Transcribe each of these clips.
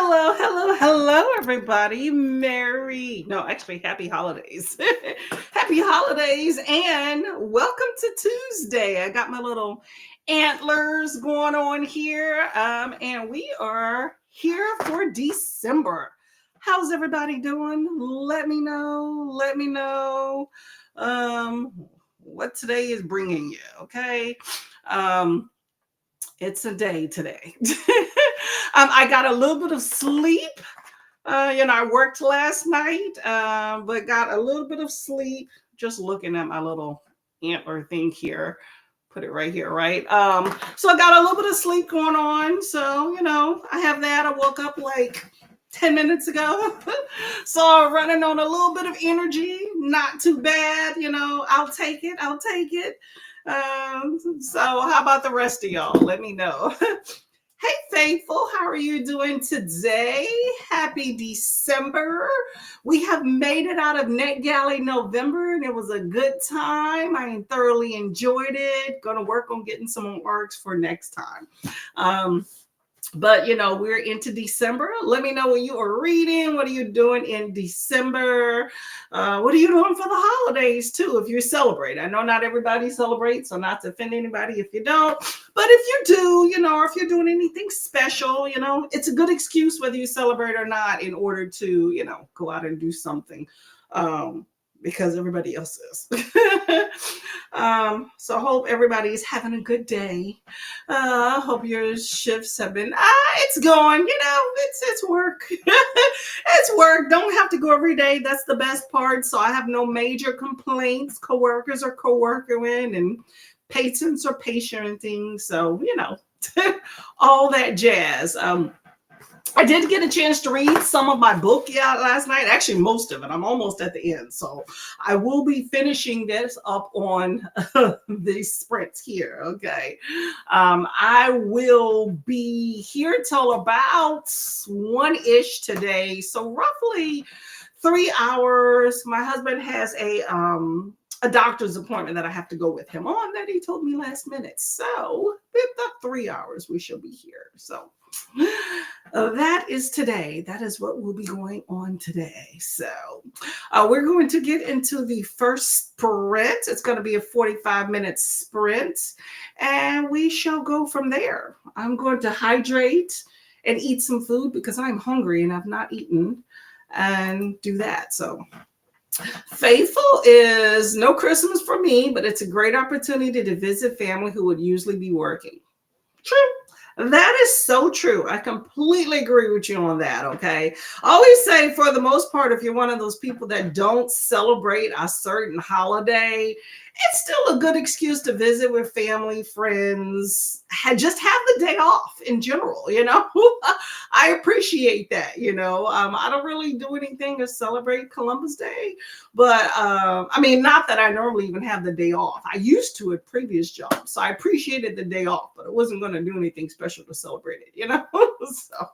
Hello, everybody. Happy holidays. Happy holidays, and welcome to Tuesday. I got my little antlers going on here, and we are here for December. How's everybody doing? Let me know. Um, what today is bringing you, okay? Um, it's a day today. I got a little bit of sleep. I worked last night, but got a little bit of sleep. Just looking at my little antler thing here. Put it right here, right? So I got a little bit of sleep going on. So, I have that. I woke up like 10 minutes ago. So running on a little bit of energy. Not too bad. I'll take it. So how about the rest of y'all? Let me know. Hey, Faithful, how are you doing today? Happy December. We have made it out of NetGalley November, and it was a good time. I thoroughly enjoyed it. Going to work on getting some works for next time. But we're into December. Let me know what you are reading. What are you doing in December? What are you doing for the holidays too? If you celebrate, I know not everybody celebrates, so not to offend anybody if you don't. But if you do, or if you're doing anything special, it's a good excuse whether you celebrate or not in order to, go out and do something. Because everybody else is. So I hope everybody's having a good day. I hope your shifts have been, it's going, it's work. It's work. Don't have to go every day. That's the best part. So I have no major complaints. Coworkers are co-working and patients are patienting. So, all that jazz. I did get a chance to read some of my book last night. Actually, most of it. I'm almost at the end. So I will be finishing this up on these sprints here. Okay. I will be here till about 1-ish today. So roughly 3 hours. My husband has a doctor's appointment that I have to go with him on that he told me last minute. So with the 3 hours, we shall be here. So that is today. That is what will be going on today. So we're going to get into the first sprint. It's going to be a 45-minute sprint, and we shall go from there. I'm going to hydrate and eat some food because I'm hungry and I've not eaten, and do that. So Faithful is no Christmas for me, but it's a great opportunity to visit family who would usually be working. True. That is so true. I completely agree with you on that. Okay. I always say, for the most part, if you're one of those people that don't celebrate a certain holiday, it's still a good excuse to visit with family, friends, just have the day off in general. I appreciate that. I don't really do anything to celebrate Columbus Day, but not that I normally even have the day off. I used to at previous jobs, so I appreciated the day off, but I wasn't going to do anything special to celebrate it. So.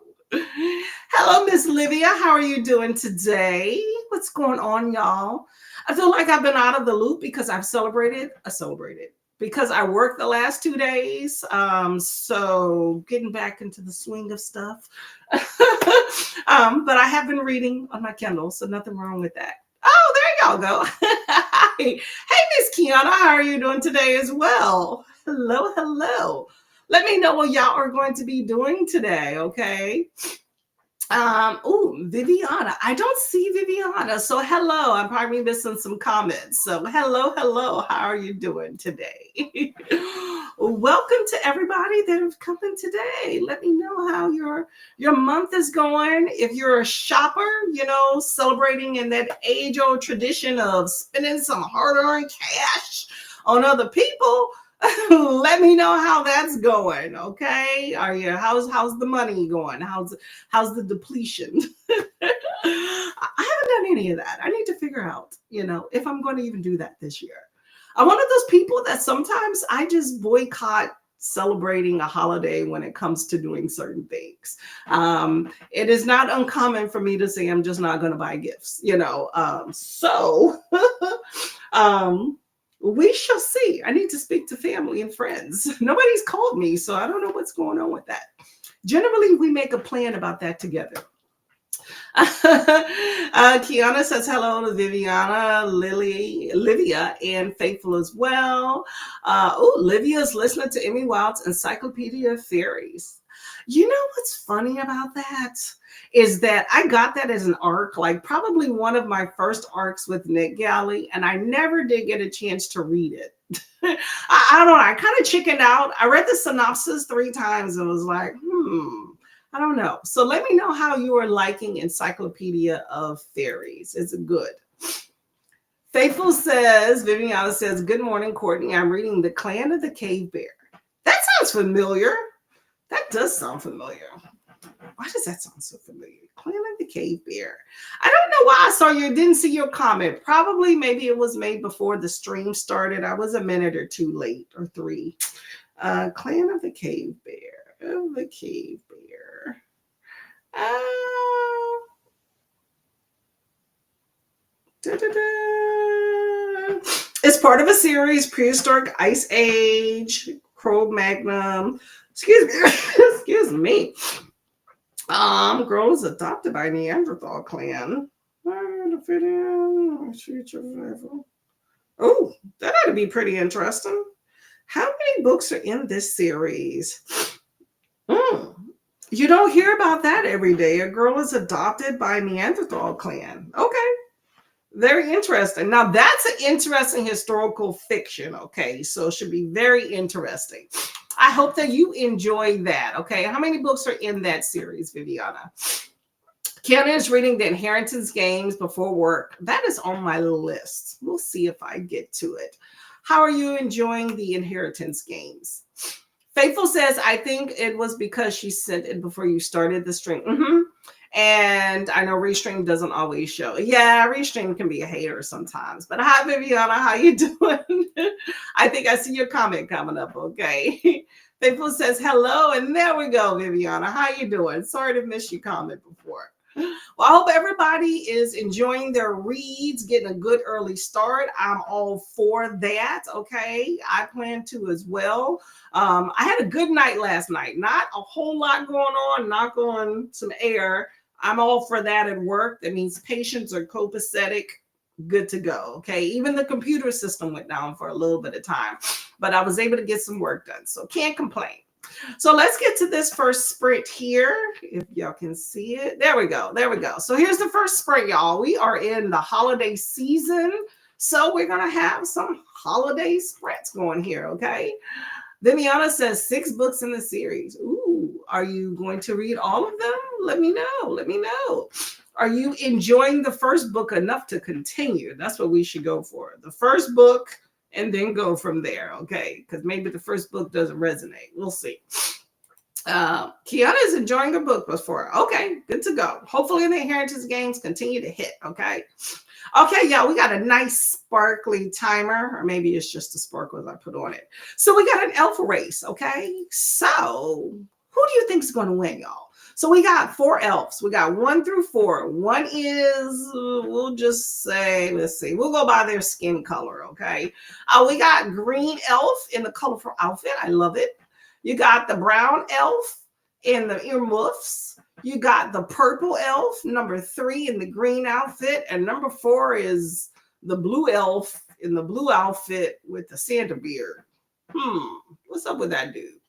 Hello, Miss Livia. How are you doing today? What's going on, y'all? I feel like I've been out of the loop because I celebrated because I worked the last 2 days. So getting back into the swing of stuff. But I have been reading on my Kindle, so nothing wrong with that. Oh, there y'all go. Hey, Miss Kiana, how are you doing today as well? Hello. Let me know what y'all are going to be doing today, okay? Viviana. I don't see Viviana. So hello. I'm probably missing some comments. So hello. How are you doing today? Welcome to everybody that have come in today. Let me know how your month is going. If you're a shopper, celebrating in that age-old tradition of spending some hard-earned cash on other people, let me know how that's going. Okay. How's the money going? How's the depletion? I haven't done any of that. I need to figure out, if I'm going to even do that this year. I'm one of those people that sometimes I just boycott celebrating a holiday when it comes to doing certain things. It is not uncommon for me to say I'm just not going to buy gifts, we shall see. I need to speak to family and friends. Nobody's called me, so I don't know what's going on with that. Generally, we make a plan about that together. Kiana says hello to Viviana, Lily, Livia, and Faithful as well. Livia's listening to Emmy Wild's Encyclopedia of Fairies. You know what's funny about that is that I got that as an arc, like probably one of my first arcs with Nick Galley, and I never did get a chance to read it. I don't know. I kind of chickened out. I read the synopsis 3 times and was like, I don't know. So let me know how you are liking Encyclopedia of Fairies. Is it good? Faithful says, Viviana says, good morning, Courtney. I'm reading The Clan of the Cave Bear. That sounds familiar. That does sound familiar. Why does that sound so familiar? Clan of the Cave Bear. I don't know why I saw you, didn't see your comment. Probably maybe it was made before the stream started. I was a minute or 2 late, or 3. Clan of the Cave Bear. Of the Cave Bear. It's part of a series, Prehistoric Ice Age, Cro-Magnon. Excuse me. Girl is adopted by Neanderthal clan. To fit in. Oh, that ought to be pretty interesting. How many books are in this series? You don't hear about that every day. A girl is adopted by Neanderthal clan. Okay. Very interesting. Now, that's an interesting historical fiction. Okay. So it should be very interesting. I hope that you enjoy that. Okay. How many books are in that series, Viviana? Kiana is reading The Inheritance Games before work. That is on my list. We'll see if I get to it. How are you enjoying The Inheritance Games? Faithful says, I think it was because she sent it before you started the stream. And I know Restream doesn't always show. Yeah, Restream can be a hater sometimes. But hi, Viviana. How you doing? I think I see your comment coming up. Okay. Faithful says, hello. And there we go, Viviana. How you doing? Sorry to miss your comment before. Well, I hope everybody is enjoying their reads, getting a good early start. I'm all for that. Okay. I plan to as well. I had a good night last night. Not a whole lot going on. Knock on some air. I'm all for that at work. That means patients are copacetic. Good to go. Okay. Even the computer system went down for a little bit of time, but I was able to get some work done. So can't complain. So let's get to this first sprint here. If y'all can see it. There we go. There we go. So here's the first sprint, y'all. We are in the holiday season. So we're going to have some holiday sprints going here. Okay. Viviana says 6 books in the series. Ooh, are you going to read all of them? Let me know. Let me know. Are you enjoying the first book enough to continue? That's what we should go for. The first book and then go from there. Okay. Because maybe the first book doesn't resonate. We'll see. Kiana is enjoying her book before. Okay. Good to go. Hopefully the Inheritance Games continue to hit. Okay. Okay, y'all, we got a nice sparkly timer, or maybe it's just the sparkles I put on it. So we got an elf race, okay? So who do you think is going to win, y'all? So we got 4 elves. We got 1 through 4. One is, we'll just say, let's see, we'll go by their skin color, okay? We got green elf in the colorful outfit. I love it. You got the brown elf in the earmuffs. You got the purple elf, number 3 in the green outfit. And number 4 is the blue elf in the blue outfit with the Santa beard. What's up with that dude?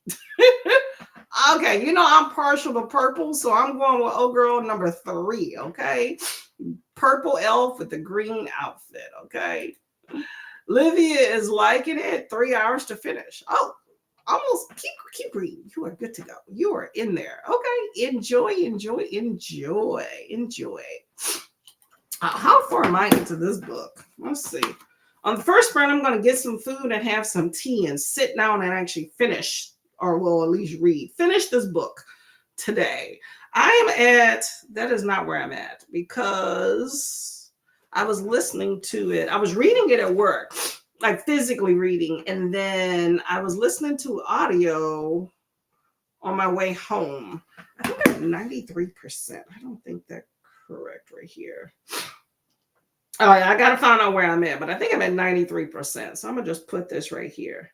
Okay, you know I'm partial to purple, so I'm going with old girl number 3, okay? Purple elf with the green outfit, okay? Livia is liking it. 3 hours to finish. Oh, almost keep reading. You are good to go. You are in there. Okay. Enjoy. How far am I into this book? Let's see. On the first sprint, I'm going to get some food and have some tea and sit down and actually finish, or will at least finish this book today. That is not where I'm at, because I was listening to it. I was reading it at work, like physically reading, and then I was listening to audio on my way home. I think I'm 93%. I don't think that's correct right here. Oh, I got to find out where I'm at, but I think I'm at 93%. So I'm going to just put this right here.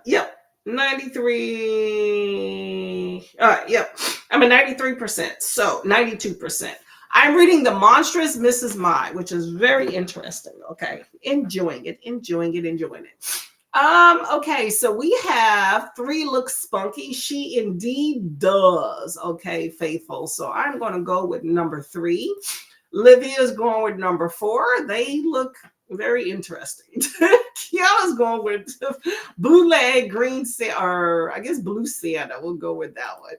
Yep, 93. Yep. I'm at 93%. So 92%. I'm reading The Monstrous Mrs. My, which is very interesting. Okay. Enjoying it, enjoying it, enjoying it. Okay, so we have three looks spunky. She indeed does. Okay, faithful. So I'm gonna go with number three. Livia's going with number four. They look very interesting. Kiana's going with blue leg, green or I guess blue Santa. We'll go with that one.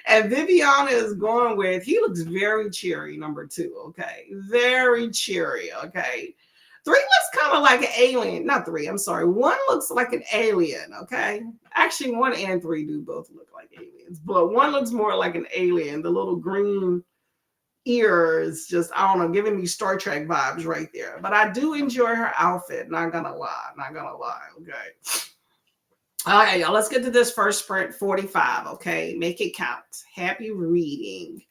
And Viviana is going with, he looks very cheery, number two. Okay. Very cheery. Okay. Three looks kind of like an alien. Not three, I'm sorry. One looks like an alien. Okay. Actually, one and three do both look like aliens, but one looks more like an alien. The little green ears, just I don't know, giving me Star Trek vibes right there. But I do enjoy her outfit, not gonna lie, not gonna lie. Okay. All right, y'all, let's get to this first sprint 45. Okay, make it count. Happy reading.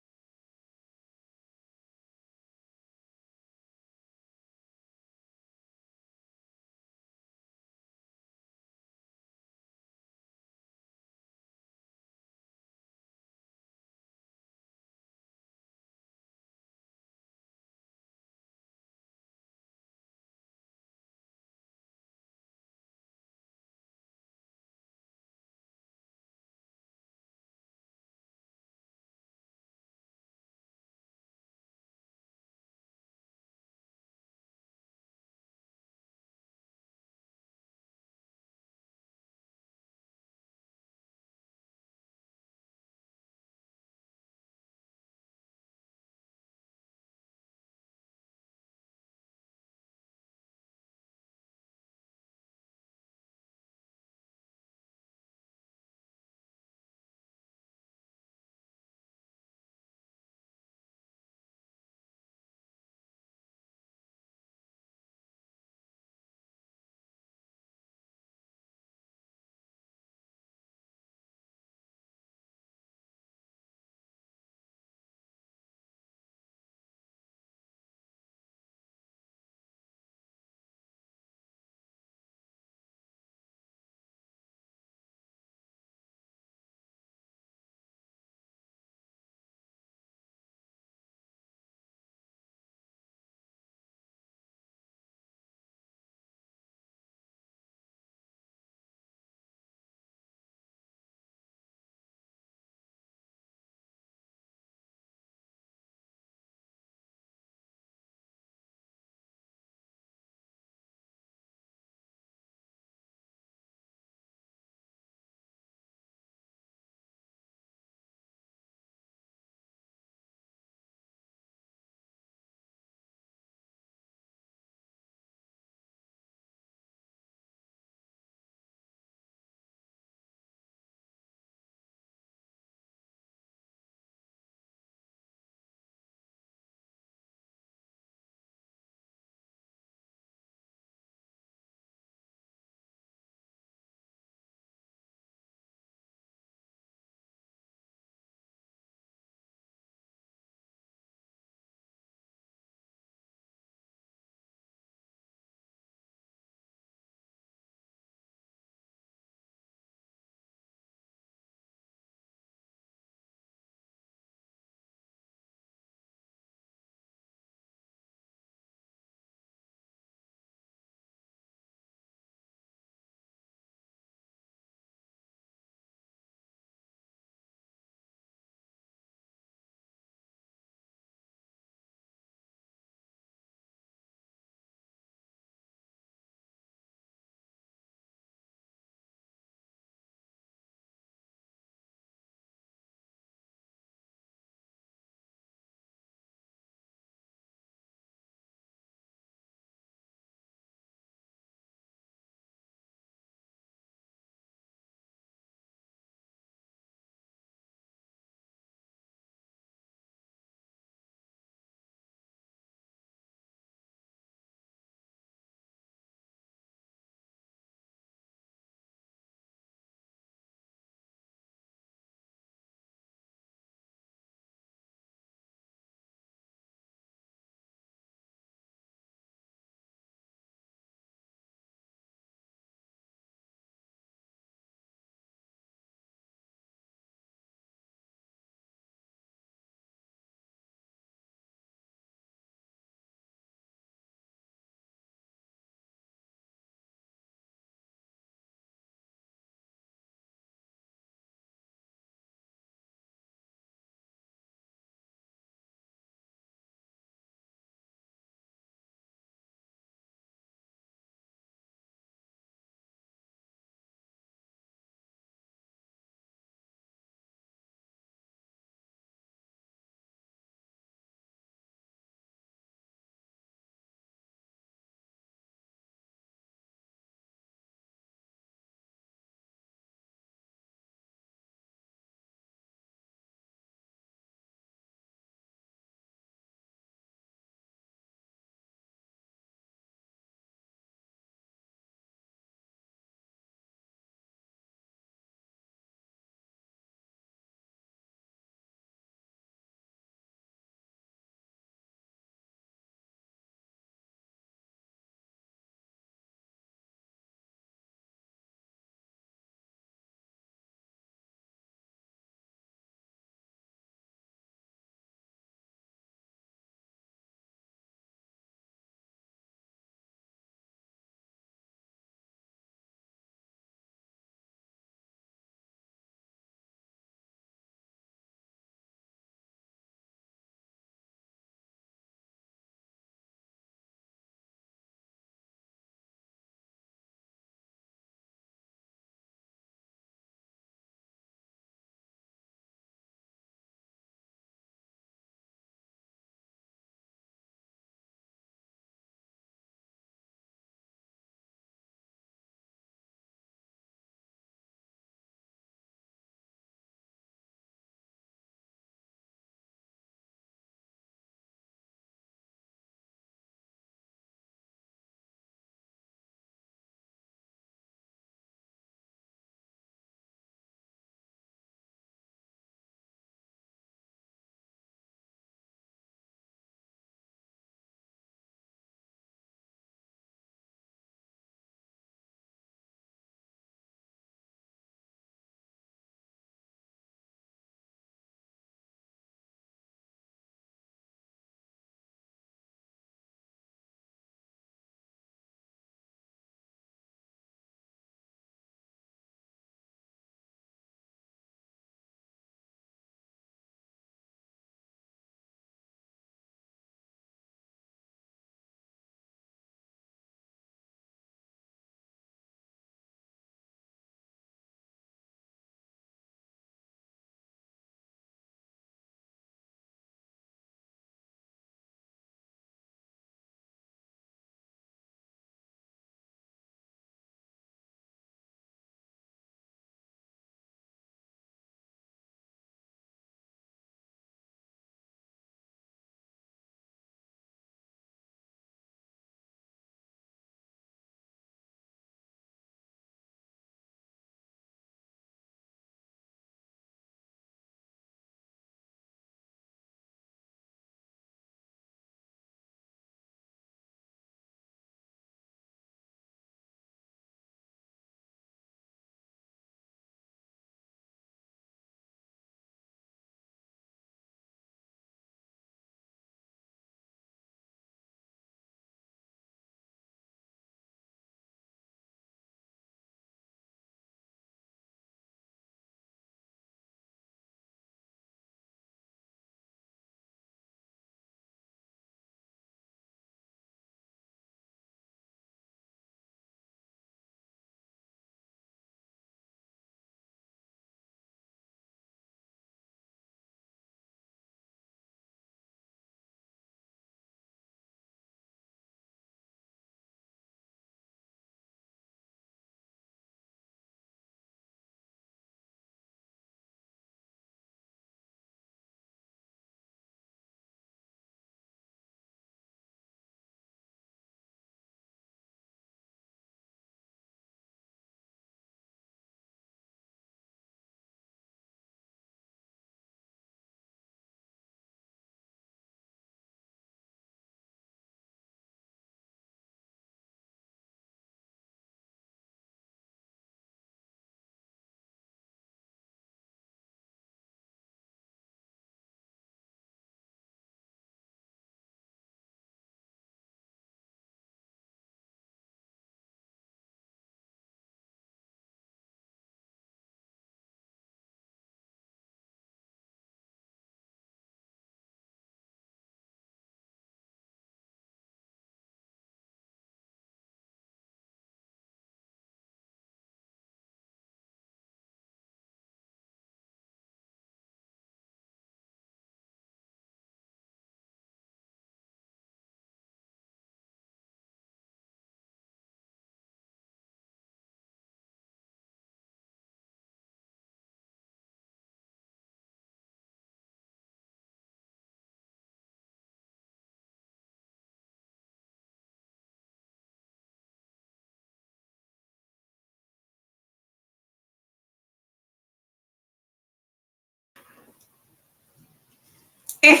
And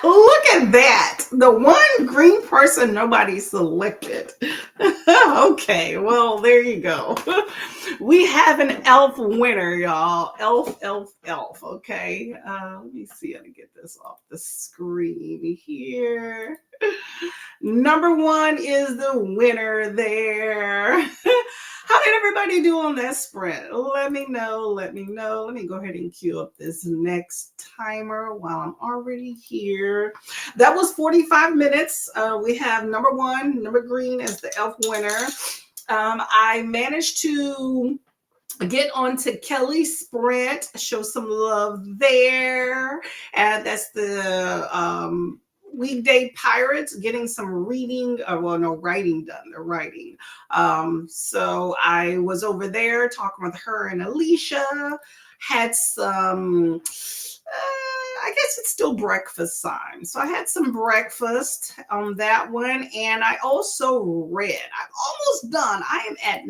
look at that. The one green person nobody selected. Okay, well, there you go. We have an elf winner, y'all. Elf, elf, elf. Okay. Let me see how to get this off the screen here. Number one is the winner there. How did everybody do on that sprint? Let me know. Let me know. Let me go ahead and cue up this next timer while I'm already here. That was 45 minutes. We have number one, number green as the elf winner. I managed to get on to Kelly's sprint, show some love there. And that's the Weekday Pirates getting some reading, well, no, writing done. They're writing. So I was over there talking with her and Alicia, had some. I guess it's still breakfast time. So I had some breakfast on that one. And I also read. I'm almost done. I am at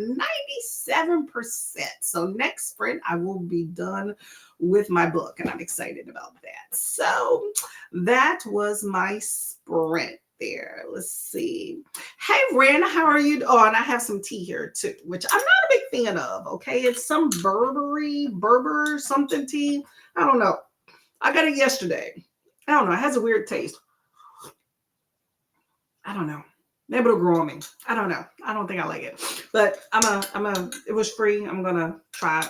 97%. So next sprint, I will be done with my book. And I'm excited about that. So that was my sprint there. Let's see. Hey, Ren, how are you? Oh, and I have some tea here too, which I'm not a big fan of. Okay. It's some Berber something tea. I don't know. I got it yesterday. I don't know. It has a weird taste. I don't know. Maybe it'll grow on me. I don't know. I don't think I like it. But it was free. I'm gonna try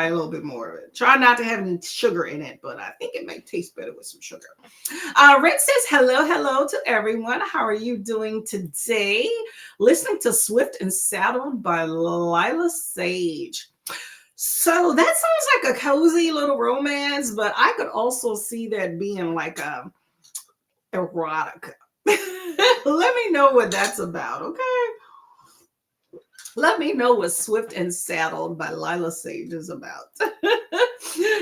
a little bit more of it. Try not to have any sugar in it, but I think it may taste better with some sugar. Red says hello to everyone. How are you doing today? Listening to Swift and Saddled by Lila Sage. So that sounds like a cozy little romance, but I could also see that being like a erotica. Let me know what that's about, okay? Let me know what Swift and Saddled by Lila Sage is about.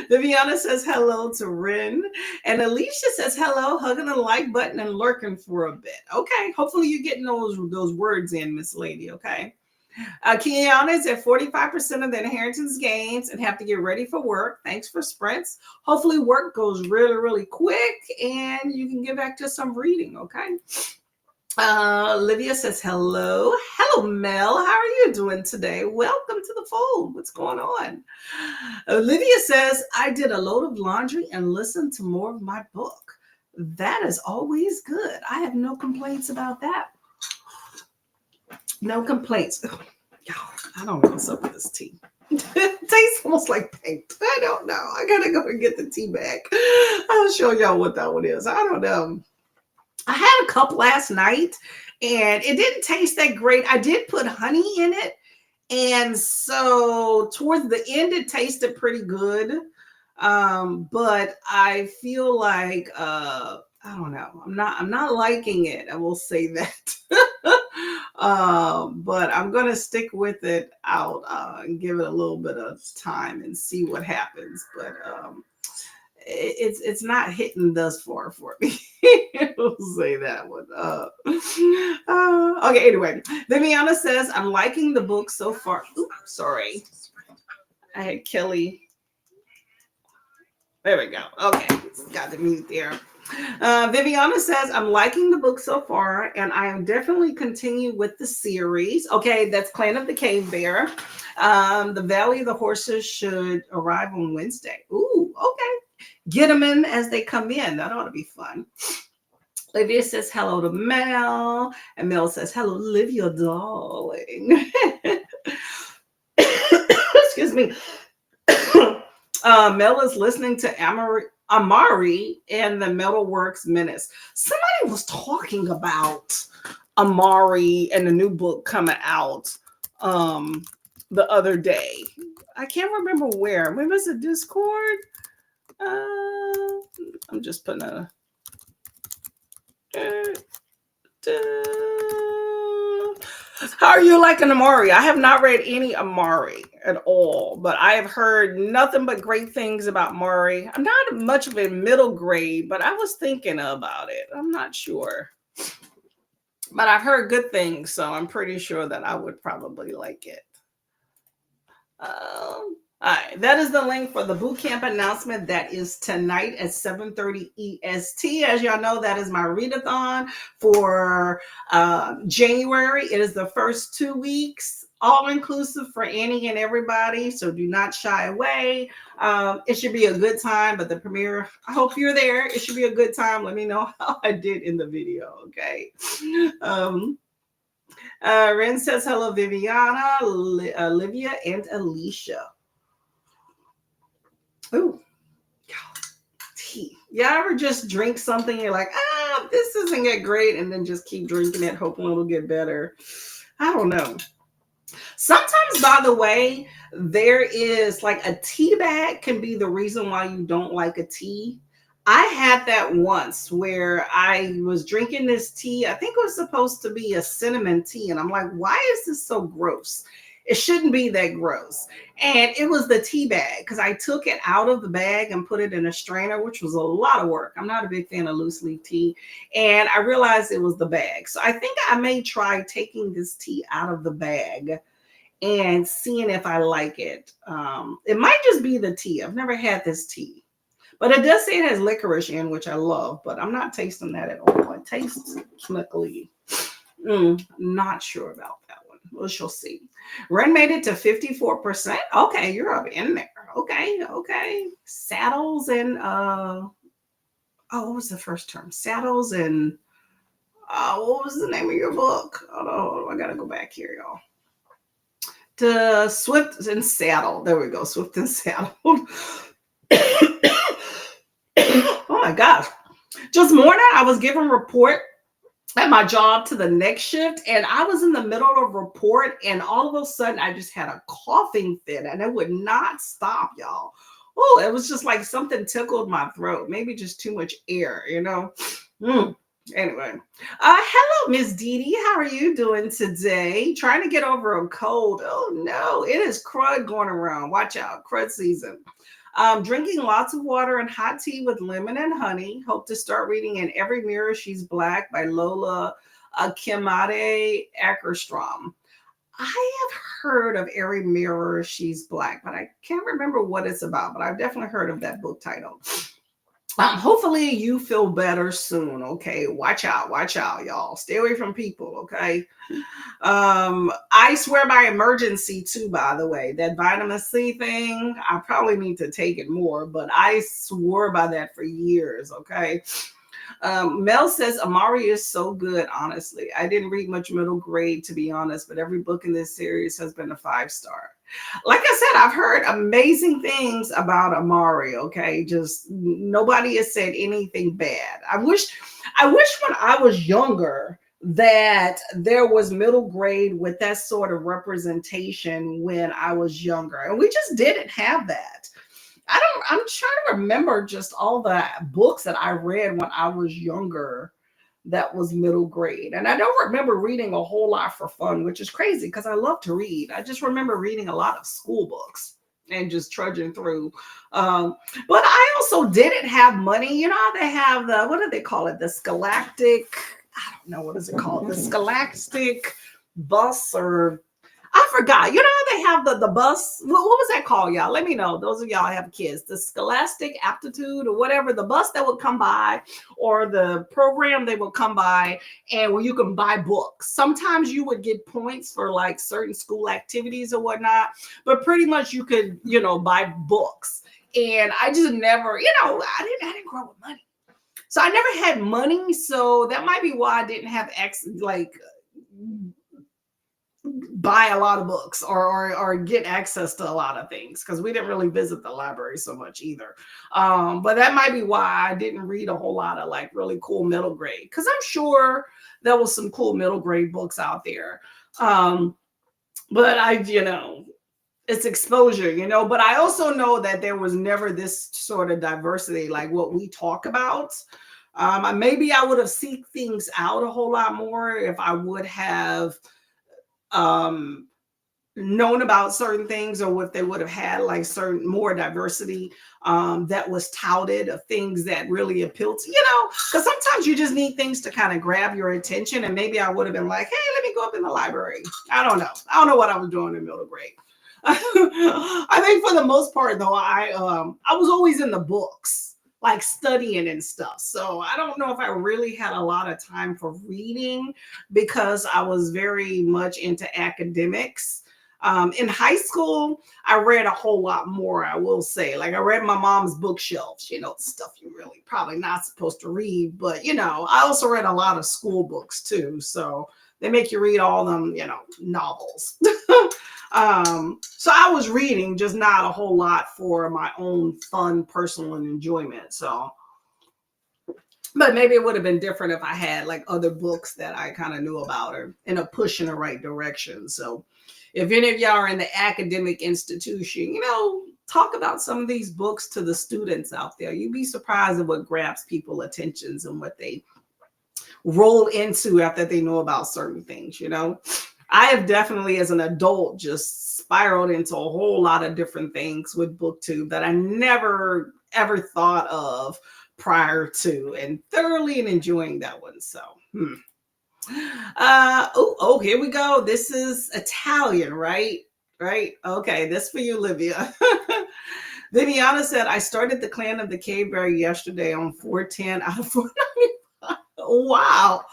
Viviana says hello to Rin. And Alicia says hello, hugging the like button and lurking for a bit. Okay, hopefully you're getting those words in, Miss Lady, okay? Kiana is at 45% of the inheritance gains and have to get ready for work. Thanks for sprints. Hopefully work goes really, really quick and you can get back to some reading, okay? Olivia says hello. Hello, Mel. How are you doing today? Welcome to the fold. What's going on? Olivia says, I did a load of laundry and listened to more of my book. That is always good. I have no complaints about that. No complaints. I don't know what's up with this tea. It tastes almost like paint. I don't know. I gotta go and get the tea back. I'll show y'all what that one is. I don't know. I had a cup last night and it didn't taste that great. I did put honey in it. And so towards the end, it tasted pretty good. But I feel like I don't know. I'm not liking it. I will say that. But I'm gonna stick with it out and give it a little bit of time and see what happens. But it's not hitting thus far for me. We'll say that one. Okay, anyway, Viviana says, I'm liking the book so far. Oops, sorry. I had Kelly. There we go. Okay, got the mute there. Viviana says, I'm liking the book so far, and I am definitely continuing with the series. Okay, that's Clan of the Cave Bear. The Valley of the Horses should arrive on Wednesday. Ooh, okay. Get them in as they come in. That ought to be fun. Olivia says hello to Mel, and Mel says hello, Olivia, darling. Excuse me. Mel is listening to Amari and the Metalworks Menace. Somebody was talking about Amari and the new book coming out the other day. I can't remember where. Maybe it's a Discord. I'm just putting a. How are you liking Amari? I have not read any Amari at all, but I have heard nothing but great things about Amari. I'm not much of a middle grade, but I was thinking about it. I'm not sure. But I've heard good things, so I'm pretty sure that I would probably like it. All right, that is the link for the boot camp announcement. That is tonight at 7:30 EST. As y'all know, that is my readathon for January. It is the first 2 weeks, all inclusive for any and everybody. So do not shy away. It should be a good time, but the premiere, I hope you're there. It should be a good time. Let me know how I did in the video, okay? Um, Ren says hello, Viviana, Olivia, and Alicia. Ooh, tea. You ever just drink something, you're like, this isn't that great, and then just keep drinking it, hoping it'll get better? I don't know. Sometimes, by the way, there is like a tea bag can be the reason why you don't like a tea. I had that once where I was drinking this tea. I think it was supposed to be a cinnamon tea. And I'm like, why is this so gross? It shouldn't be that gross. And it was the tea bag because I took it out of the bag and put it in a strainer, which was a lot of work. I'm not a big fan of loose leaf tea. And I realized it was the bag. So I think I may try taking this tea out of the bag and seeing if I like it. It might just be the tea. I've never had this tea. But it does say it has licorice in, which I love, but I'm not tasting that at all. It tastes chemically. Not sure about that one. We shall see. Ren made it to 54%. Okay, you're up in there. Okay. Saddles and what was the first term? Saddles and what was the name of your book? Oh, I gotta go back here, y'all. To Swift and Saddle. There we go. Swift and Saddle. Oh my gosh. Just morning, I was giving report at my job to the next shift, and I was in the middle of a report, and all of a sudden, I just had a coughing fit, and it would not stop, y'all. Oh, it was just like something tickled my throat. Maybe just too much air, you know? Anyway, hello, Miss Dee Dee. How are you doing today? Trying to get over a cold. Oh no, it is crud going around. Watch out, crud season. Drinking lots of water and hot tea with lemon and honey. Hope to start reading In Every Mirror She's Black by Lola Kimade Ackerstrom. I have heard of Every Mirror She's Black, but I can't remember what it's about. But I've definitely heard of that book title. Hopefully you feel better soon. Okay, watch out, y'all. Stay away from people. Okay. I swear by emergency too, by the way, that vitamin C thing, I probably need to take it more, but I swore by that for years. Okay. Mel says Amari is so good. Honestly, I didn't read much middle grade, to be honest, but every book in this series has been a 5-star. Like I said, I've heard amazing things about Amari. Okay, just nobody has said anything bad. I wish when I was younger that there was middle grade with that sort of representation when I was younger, and we just didn't have that. I'm trying to remember just all the books that I read when I was younger that was middle grade. And I don't remember reading a whole lot for fun, which is crazy because I love to read. I just remember reading a lot of school books and just trudging through. But I also didn't have money. You know how they have the, what do they call it? The Scholastic, I don't know, what is it called? The Scholastic bus, or I forgot. You know how they have the bus? What was that called, y'all? Let me know. Those of y'all have kids. The Scholastic Aptitude or whatever, the bus that would come by, or the program they would come by, and where you can buy books. Sometimes you would get points for like certain school activities or whatnot, but pretty much you could, buy books. And I just never, I didn't grow up with money. So I never had money. So that might be why I didn't have buy a lot of books or get access to a lot of things, because we didn't really visit the library so much either. But that might be why I didn't read a whole lot of like really cool middle grade, because I'm sure there was some cool middle grade books out there. But it's exposure, but I also know that there was never this sort of diversity like what we talk about. Maybe I would have seeked things out a whole lot more if I would have known about certain things, or if they would have had like certain more diversity that was touted, of things that really appealed to, because sometimes you just need things to kind of grab your attention. And maybe I would have been like, hey, let me go up in the library. I don't know what I was doing in middle grade. I think for the most part though, I was always in the books, like studying and stuff. So I don't know if I really had a lot of time for reading because I was very much into academics. In high school, I read a whole lot more, I will say. Like I read my mom's bookshelves, stuff you really probably not supposed to read, but I also read a lot of school books too. So they make you read all them, novels. So I was reading, just not a whole lot for my own fun, personal enjoyment. So, but maybe it would have been different if I had like other books that I kind of knew about or in a push in the right direction. So, if any of y'all are in the academic institution, talk about some of these books to the students out there. You'd be surprised at what grabs people attentions and what they roll into after they know about certain things. I have definitely, as an adult, just spiraled into a whole lot of different things with BookTube that I never ever thought of prior to, and thoroughly enjoying that one. So, here we go. This is Italian, right? Right. Okay, this for you, Livia. Viviana said, I started the Clan of the Cave Bear yesterday on 410 out of 495. Wow.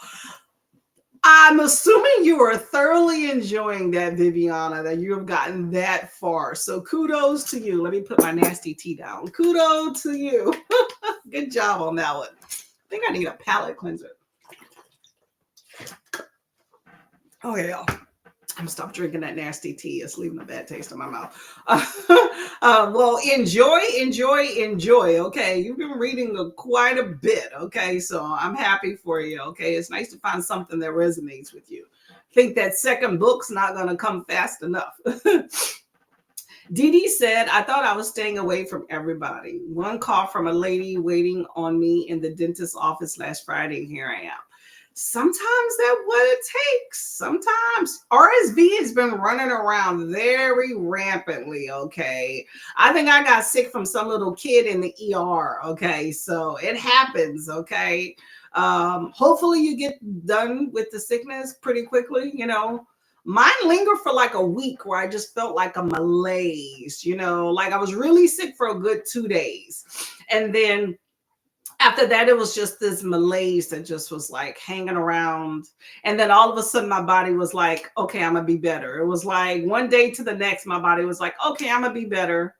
I'm assuming you are thoroughly enjoying that, Viviana, that you have gotten that far. So kudos to you. Let me put my nasty tea down. Kudos to you. Good job on that one. I think I need a palate cleanser. Okay, y'all. I'm gonna stop drinking that nasty tea. It's leaving a bad taste in my mouth. Well, enjoy. Okay, you've been reading quite a bit. Okay, so I'm happy for you. Okay, it's nice to find something that resonates with you. I think that second book's not gonna come fast enough. Dee Dee said, I thought I was staying away from everybody. One call from a lady waiting on me in the dentist's office last Friday, and here I am. Sometimes that's what it takes. Sometimes RSV has been running around very rampantly. Okay. I think I got sick from some little kid in the ER. Okay. So it happens. Okay. Hopefully you get done with the sickness pretty quickly. Mine lingered for like a week where I just felt like a malaise, like I was really sick for a good 2 days. And then after that, it was just this malaise that just was like hanging around. And then all of a sudden, my body was like, okay, I'm going to be better. It was like one day to the next, my body was like, okay, I'm going to be better.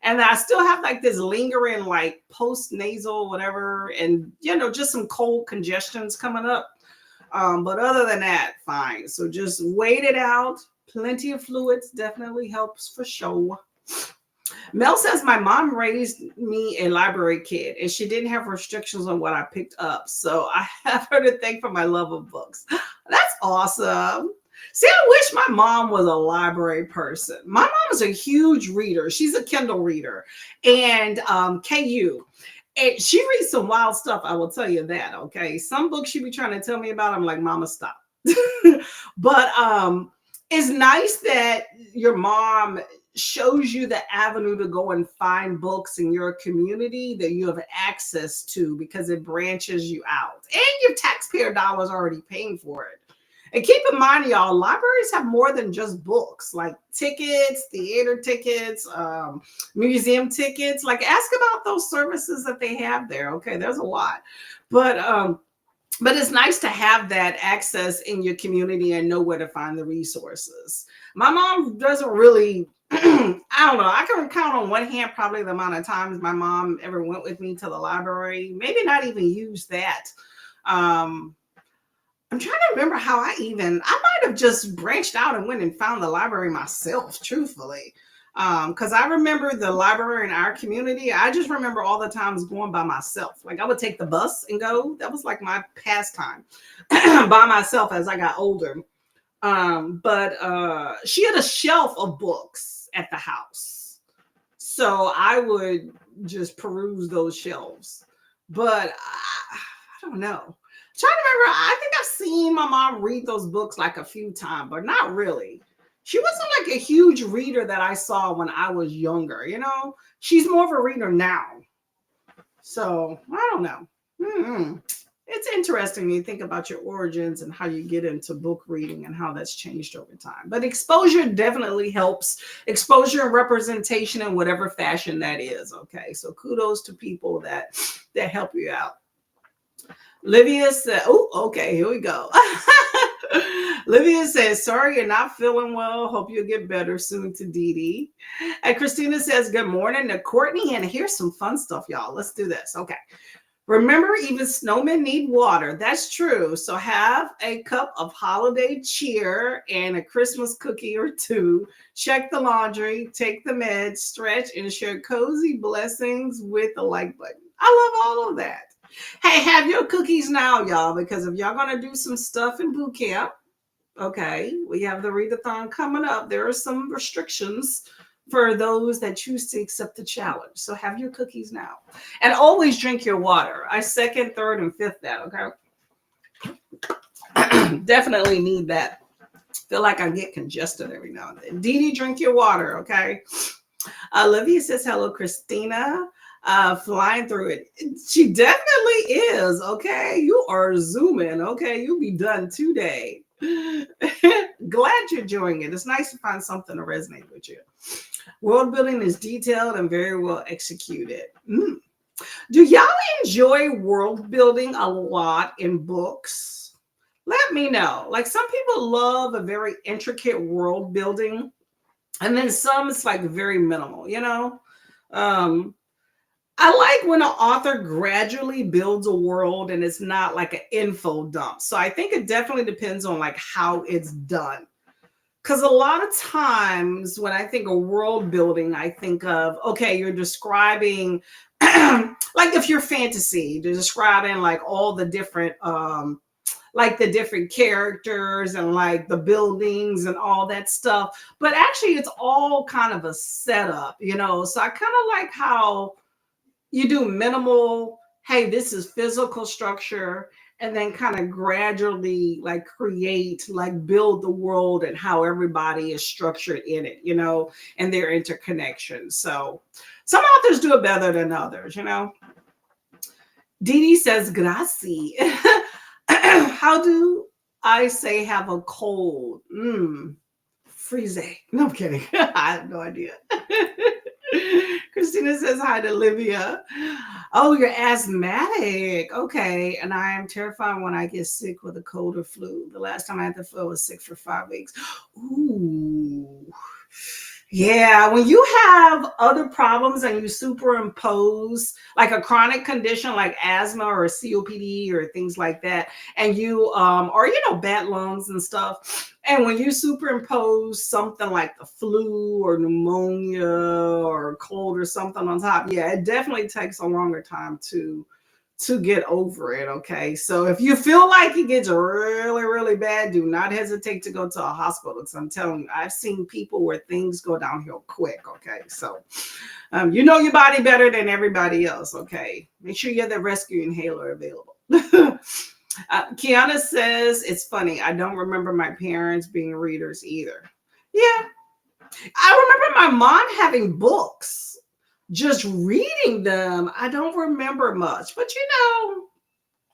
And I still have like this lingering, like post nasal, whatever. And, just some cold congestions coming up. But other than that, fine. So just wait it out. Plenty of fluids definitely helps for sure. Mel says, my mom raised me a library kid and she didn't have restrictions on what I picked up. So I have her to thank for my love of books. That's awesome. See, I wish my mom was a library person. My mom is a huge reader. She's a Kindle reader and KU. And she reads some wild stuff. I will tell you that. Okay. Some books she be trying to tell me about. I'm like, Mama, stop. But it's nice that your mom shows you the avenue to go and find books in your community that you have access to because it branches you out and your taxpayer dollars already paying for it. And keep in mind, y'all, libraries have more than just books, like tickets, theater tickets, museum tickets. Like ask about those services that they have there. Okay, there's a lot. But it's nice to have that access in your community and know where to find the resources. My mom doesn't really, I don't know, I can count on one hand probably the amount of times my mom ever went with me to the library, maybe not even use that. I'm trying to remember how I might have just branched out and went and found the library myself, truthfully. Because I remember the library in our community. I just remember all the times going by myself. Like I would take the bus and go. That was like my pastime by myself as I got older. But she had a shelf of books at the house. So I would just peruse those shelves. But I don't know. I'm trying to remember. I think I've seen my mom read those books like a few times, but not really. She wasn't like a huge reader that I saw when I was younger. She's more of a reader now. So I don't know. it's interesting when you think about your origins and how you get into book reading and how that's changed over time. But exposure definitely helps. Exposure and representation in whatever fashion that is. Okay, so kudos to people that help you out. Livia said, oh, okay, here we go. Livia says, sorry you're not feeling well. Hope you'll get better soon to Dee Dee. And Christina says, good morning to Courtney. And here's some fun stuff, y'all. Let's do this. Okay. Remember, even snowmen need water. That's true. So have a cup of holiday cheer and a Christmas cookie or two. Check the laundry, take the meds, stretch, and share cozy blessings with the like button. I love all of that. Hey, have your cookies now, y'all, because if y'all going to do some stuff in boot camp, okay, we have the readathon coming up. There are some restrictions for those that choose to accept the challenge. So have your cookies now. And always drink your water. I second, third, and fifth that, okay? Definitely need that. Feel like I get congested every now and then. Dee Dee, drink your water, okay? Olivia says, hello, Christina. Flying through it. She definitely is, okay? You are zooming, okay? You'll be done today. Glad you're enjoying it. It's nice to find something to resonate with you. World building is detailed and very well executed. Do y'all enjoy world building a lot in books? Let me know. Like some people love a very intricate world building, and then some it's like very minimal, you know? I like when an author gradually builds a world and it's not like an info dump. So I think it definitely depends on like how it's done. Because a lot of times when I think of world building, I think of, okay, you're describing, like if you're fantasy, you're describing like all the different, like the different characters and like the buildings and all that stuff. But actually it's all kind of a setup, you know? So I kind of like how you do minimal, hey, this is physical structure, and then kind of gradually like create, like build the world and how everybody is structured in it, you know, and their interconnections. So some authors do it better than others, you know. Dee Dee says, gracie. How do I say have a cold? Freeze. No, I'm kidding. I have no idea. Christina says hi to Livia. Oh, you're asthmatic. Okay. And I am terrified when I get sick with a cold or flu. The last time I had the flu, I was sick for 5 weeks. Ooh. Yeah, when you have other problems and you superimpose like a chronic condition like asthma or COPD or things like that, and you or you know, bad lungs and stuff, and when you superimpose something like the flu or pneumonia or cold or something on top, yeah, it definitely takes a longer time to get over it. Okay, so if you feel like it gets really, really bad, do not hesitate to go to a hospital, because I'm telling you, I've seen people where things go downhill quick. Okay, so you know your body better than everybody else. Okay, make sure you have the rescue inhaler available. Kiana says, it's funny, I don't remember my parents being readers either. Yeah, I remember my mom having books. Just reading them, I don't remember much. But you know,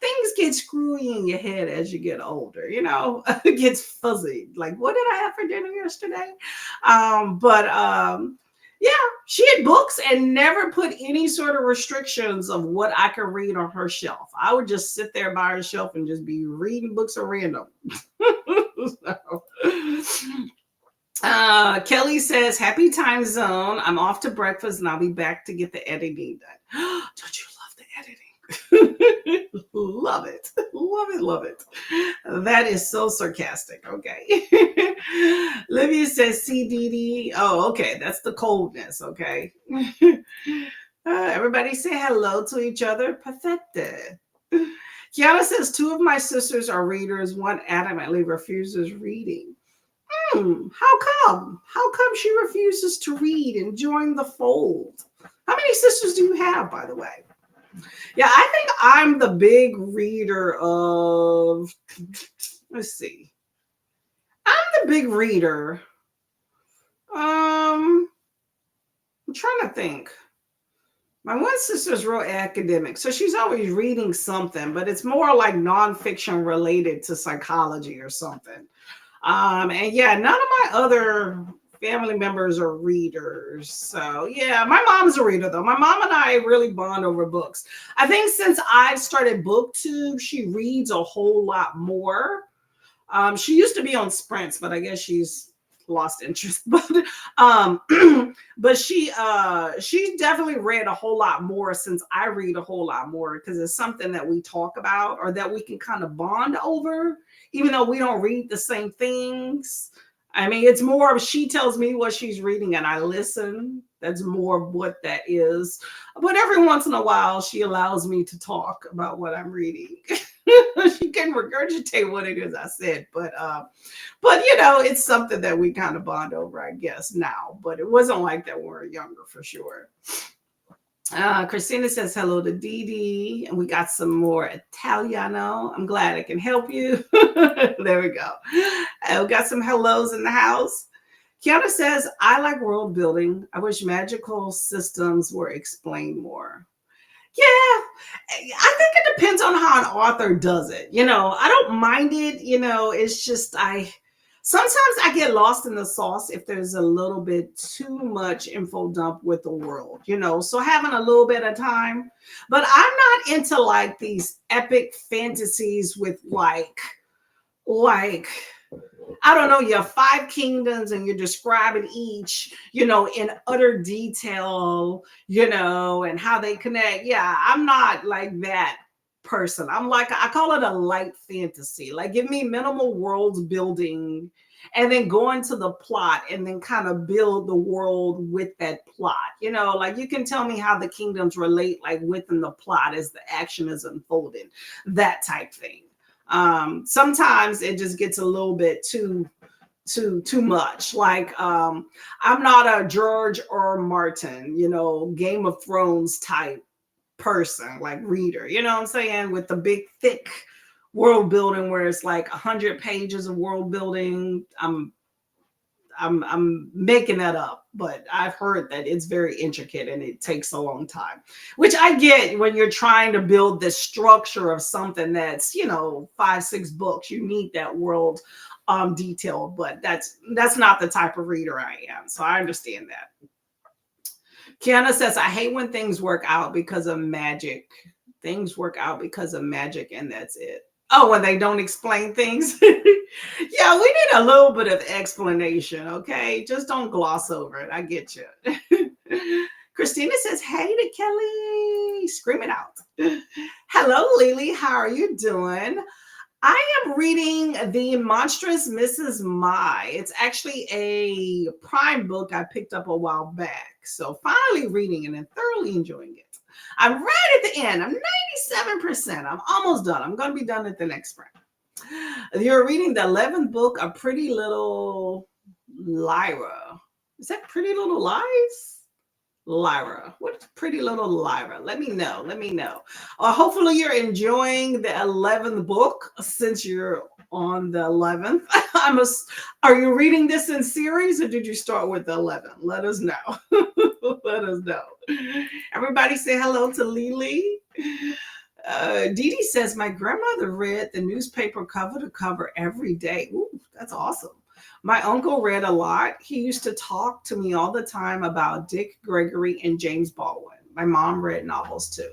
things get screwy in your head as you get older. You know, it gets fuzzy. Like, what did I have for dinner yesterday? Yeah, she had books and never put any sort of restrictions of what I could read on her shelf. I would just sit there by her shelf and just be reading books at random. So, Kelly says, happy time zone. I'm off to breakfast and I'll be back to get the editing done. Don't you love the editing? Love it. Love it. Love it. That is so sarcastic. Okay. Livia says CDD. Oh, okay. That's the coldness. Okay. Everybody say hello to each other. Perfected. Kiana says, 2 of my sisters are readers. One adamantly refuses reading. How come? How come she refuses to read and join the fold? How many sisters do you have, by the way? Yeah, I think I'm the big reader of, let's see. I'm the big reader. I'm trying to think. My one sister's real academic, so she's always reading something, but it's more like nonfiction related to psychology or something. And yeah, none of my other family members are readers. So yeah, my mom's a reader though. My mom and I really bond over books. I think since I've started BookTube, she reads a whole lot more. She used to be on sprints, but I guess she's lost interest. Um, but she definitely read a whole lot more since I read a whole lot more because it's something that we talk about or that we can kind of bond over, even though we don't read the same things. I mean, it's more of she tells me what she's reading and I listen. That's more of what that is. But every once in a while, she allows me to talk about what I'm reading. She can regurgitate what it is I said, but you know, it's something that we kind of bond over, I guess, now. But it wasn't like that when we were younger, for sure. Christina says hello to Dee Dee, and we got some more Italiano. I'm glad I can help you. There we go. We got some hellos in the house. Kiana says, I like world building. I wish magical systems were explained more. Yeah, I think it depends on how an author does it. You know, I don't mind it. You know, it's just I sometimes I get lost in the sauce if there's a little bit too much info dump with the world, you know. So having a little bit of time, but I'm not into like these epic fantasies with like I don't know, you have five kingdoms and you're describing each, you know, in utter detail, you know, and how they connect. Yeah, I'm not like that person. I'm like, I call it a light fantasy. Like, give me minimal world building and then go into the plot and then kind of build the world with that plot. You know, like you can tell me how the kingdoms relate, like within the plot as the action is unfolding, that type thing. Sometimes it just gets a little bit too much. Like I'm not a George or Martin, you know, Game of Thrones type person, like reader, you know what I'm saying, with the big thick world building where it's like 100 pages of world building. I'm making that up, but I've heard that it's very intricate and it takes a long time, which I get when you're trying to build the structure of something that's, you know, 5, 6 books. You need that world detail, but that's not the type of reader I am. So I understand that. Kiana says, I hate when things work out because of magic. Things work out because of magic, and that's it. Oh, when they don't explain things. Yeah, we need a little bit of explanation, okay? Just don't gloss over it. I get you. Christina says, hey to Kelly. Scream it out. Hello, Lily. How are you doing? I am reading The Monstrous Mrs. My. It's actually a Prime book I picked up a while back. So finally reading it and thoroughly enjoying it. I'm right at the end. I'm 97%. I'm almost done. I'm going to be done at the next spring. You're reading the 11th book, A Pretty Little Lyra. Is that Pretty Little Lies? Lyra. What's Pretty Little Lyra? Let me know. Let me know. Hopefully you're enjoying the 11th book since you're on the 11th. Are you reading this in series or did you start with the 11th? Let us know. Let us know. Everybody say hello to Lily. Dee Dee says, my grandmother read the newspaper cover to cover every day. Ooh, that's awesome. My uncle read a lot. He used to talk to me all the time about Dick Gregory and James Baldwin. My mom read novels too.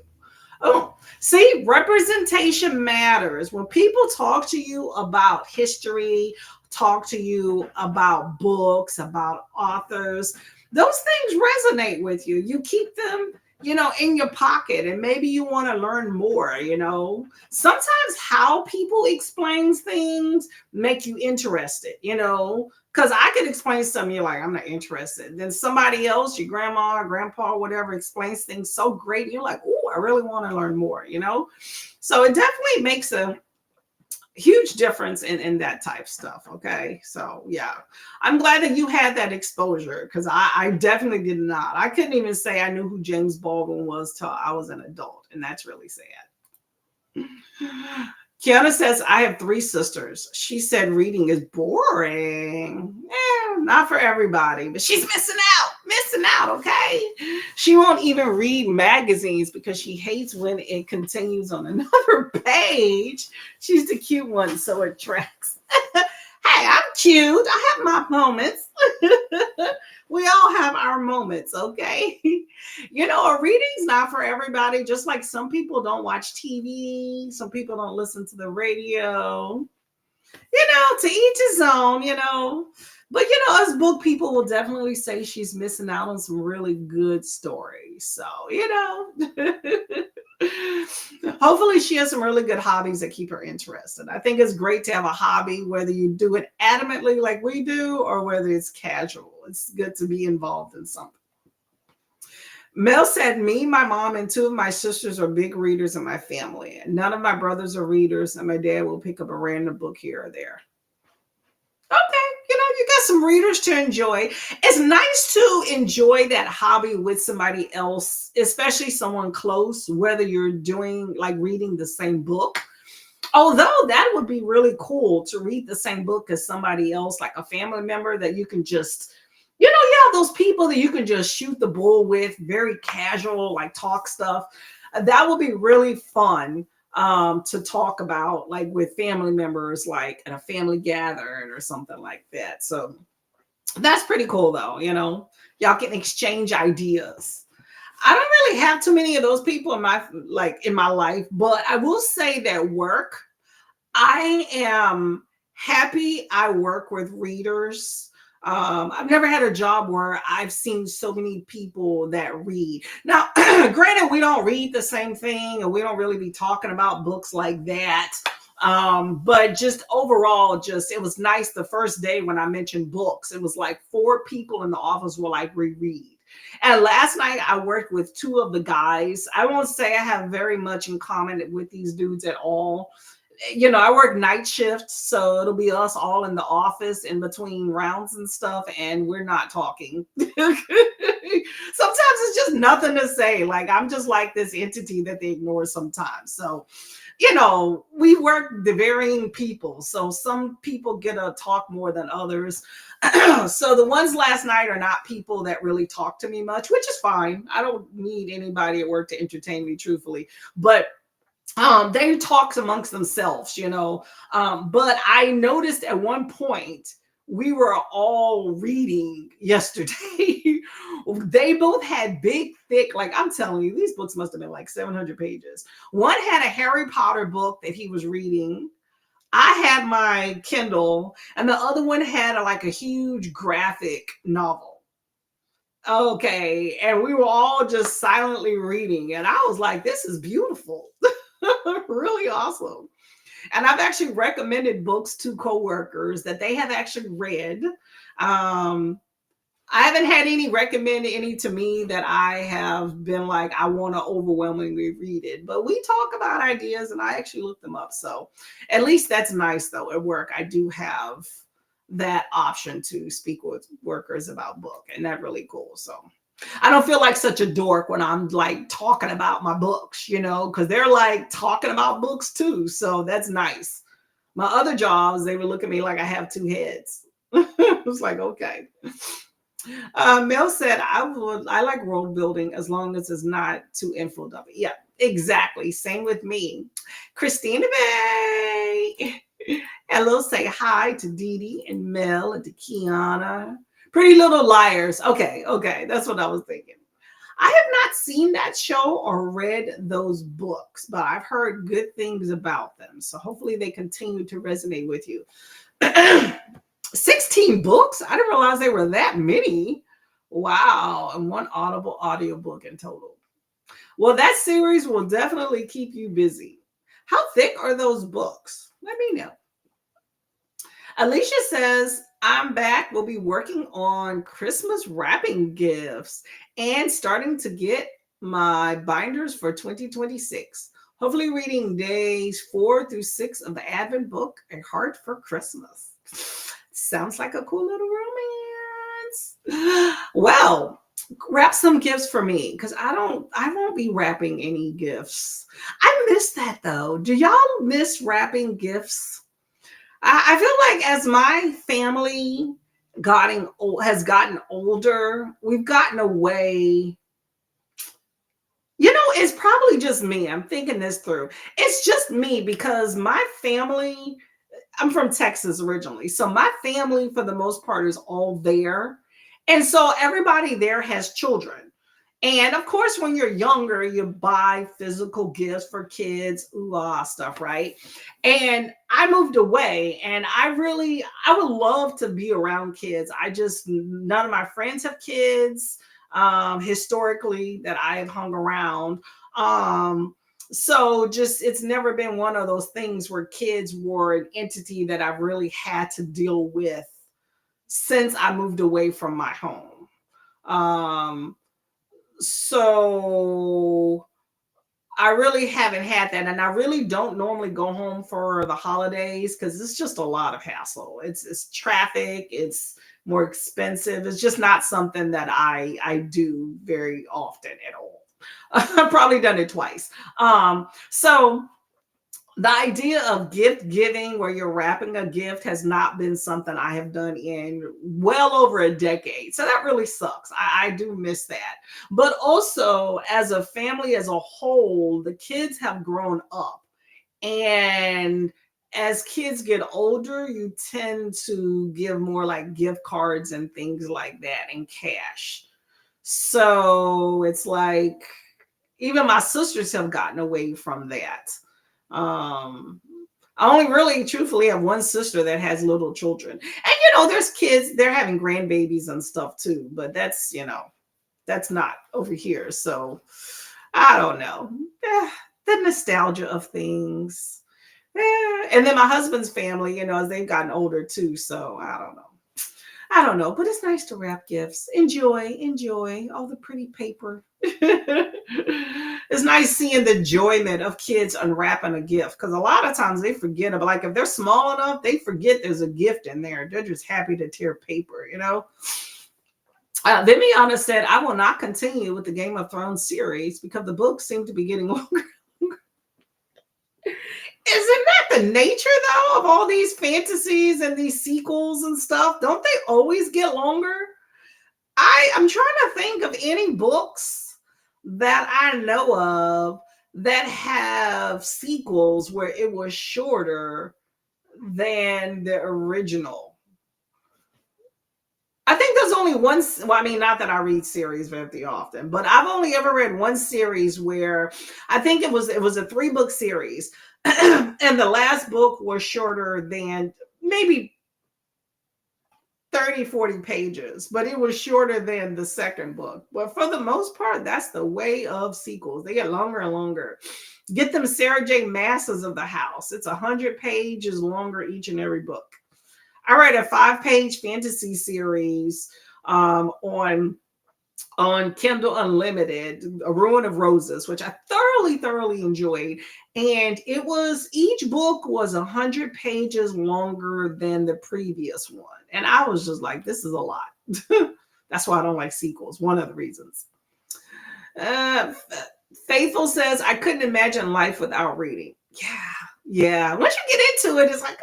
Oh, see, representation matters. When people talk to you about history, talk to you about books, about authors, those things resonate with you. You keep them, you know, in your pocket, and maybe you want to learn more, you know. Sometimes how people explain things make you interested, you know, because I could explain something, you're like, I'm not interested. Then somebody else, your grandma or grandpa, whatever, explains things so great, you're like, oh, I really want to learn more, you know. So it definitely makes a huge difference in that type stuff. Okay, so yeah, I'm glad that you had that exposure because I definitely did not. I couldn't even say I knew who James Baldwin was till I was an adult, and that's really sad. Kiana says, I have three sisters. She said reading is boring. Not for everybody, but she's missing out, okay? She won't even read magazines because she hates when it continues on another page. She's the cute one, so it tracks. Hey, I'm cute. I have my moments. We all have our moments, okay? A reading's not for everybody. Just like some people don't watch TV, some people don't listen to the radio. To each his own. But us book people will definitely say she's missing out on some really good stories. So, hopefully she has some really good hobbies that keep her interested. I think it's great to have a hobby, whether you do it adamantly like we do or whether it's casual. It's good to be involved in something. Mel said, me, my mom, and two of my sisters are big readers in my family. None of my brothers are readers, and my dad will pick up a random book here or there. Okay, you got some readers to enjoy. It's nice to enjoy that hobby with somebody else, especially someone close, whether you're doing like reading the same book. Although that would be really cool to read the same book as somebody else, like a family member that you can just, you have those people that you can just shoot the bull with, very casual, like talk stuff. That would be really fun to talk about, like with family members, like at a family gathering or something like that. So that's pretty cool, though. Y'all can exchange ideas. I don't really have too many of those people in my life, but I will say that work, I am happy I work with readers. I've never had a job where I've seen so many people that read. Now, granted, we don't read the same thing and we don't really be talking about books like that. But just overall, it was nice the first day when I mentioned books. It was like 4 people in the office were like, we read. And last night I worked with 2 of the guys. I won't say I have very much in common with these dudes at all. I work night shift, so it'll be us all in the office in between rounds and stuff, and we're not talking. Sometimes it's just nothing to say. Like, I'm just like this entity that they ignore sometimes. So, we work the varying people. So some people get to talk more than others. So the ones last night are not people that really talk to me much, which is fine. I don't need anybody at work to entertain me, truthfully. But they talked amongst themselves, but I noticed at one point we were all reading yesterday. They both had big, thick, like I'm telling you, these books must have been like 700 pages. One had a Harry Potter book that he was reading. I had my Kindle, and the other one had like a huge graphic novel. Okay, and we were all just silently reading, and I was like, this is beautiful. Really awesome. And I've actually recommended books to coworkers that they have actually read. I haven't had any recommend any to me that I have been like, I want to overwhelmingly read it. But we talk about ideas and I actually look them up. So at least that's nice, though. At work, I do have that option to speak with workers about book, and that's really cool. So I don't feel like such a dork when I'm like talking about my books, because they're like talking about books too. So that's nice. My other jobs, they would look at me like I have 2 heads. I was like, okay. Mel said, I like world building as long as it's not too info dummy. Yeah, exactly. Same with me. Christina Bay. Hello, say hi to Dee Dee and Mel and to Kiana. Pretty Little Liars. Okay. That's what I was thinking. I have not seen that show or read those books, but I've heard good things about them. So hopefully they continue to resonate with you. 16 books? I didn't realize there were that many. Wow. And 1 Audible audiobook in total. Well, that series will definitely keep you busy. How thick are those books? Let me know. Alicia says, I'm back. We'll be working on Christmas wrapping gifts and starting to get my binders for 2026. Hopefully reading days 4 through 6 of the Advent book, A Heart for Christmas. Sounds like a cool little romance. Well, Wrap some gifts for me because I won't be wrapping any gifts. I miss that though. Do y'all miss wrapping gifts? I feel like as my family has gotten older, we've gotten away. You know, it's probably just me. I'm thinking this through. It's just me because my family, I'm from Texas originally. So my family, for the most part, is all there. And so everybody there has children. And of course, when you're younger, you buy physical gifts for kids, ooh, ah, stuff, right? And I moved away and I would love to be around kids. None of my friends have kids historically that I have hung around. So just it's never been one of those things where kids were an entity that I've really had to deal with since I moved away from my home. Um, so I really haven't had that, and I really don't normally go home for the holidays because it's just a lot of hassle. It's traffic, it's more expensive. It's just not something that I do very often at all. I've probably done it twice. So the idea of gift giving where you're wrapping a gift has not been something I have done in well over a decade. So that really sucks. I do miss that. But also, as a family as a whole, the kids have grown up. And as kids get older, you tend to give more like gift cards and things like that and cash. So it's like, even my sisters have gotten away from that. Um, I only really truthfully have one sister that has little children. And there's kids, they're having grandbabies and stuff too, but that's not over here. So I don't know. The nostalgia of things. And then my husband's family, as they've gotten older too. So I don't know. I don't know, but it's nice to wrap gifts. Enjoy all the pretty paper. It's nice seeing the enjoyment of kids unwrapping a gift because a lot of times they forget about, like, if they're small enough, they forget there's a gift in there. They're just happy to tear paper. Vimiana said, I will not continue with the Game of Thrones series because the books seem to be getting longer. Isn't that the nature, though, of all these fantasies and these sequels and stuff? Don't they always get longer? I'm trying to think of any books that I know of that have sequels where it was shorter than the original. I think there's only one. Well, I mean, not that I read series very often, but I've only ever read one series where I think it was a 3-book series, and the last book was shorter than maybe 30, 40 pages, but it was shorter than the second book. But for the most part, that's the way of sequels. They get longer and longer. Get them Sarah J. Masses of the House. It's 100 pages longer each and every book. I read a 5-page fantasy series on Kindle Unlimited, A Ruin of Roses, which I thoroughly enjoyed. And each book was 100 pages longer than the previous one. And I was just like, this is a lot. That's why I don't like sequels. One of the reasons. Faithful says, I couldn't imagine life without reading. Yeah. Once you get into it, it's like,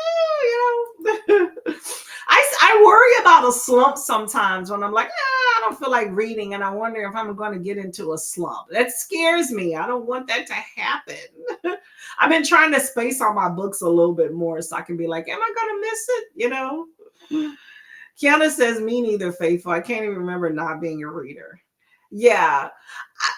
I worry about a slump sometimes when I'm like, I don't feel like reading, and I wonder if I'm going to get into a slump. That scares me. I don't want that to happen. I've been trying to space on my books a little bit more so I can be like, am I going to miss it? Kiana says, me neither, Faithful. I can't even remember not being a reader. Yeah.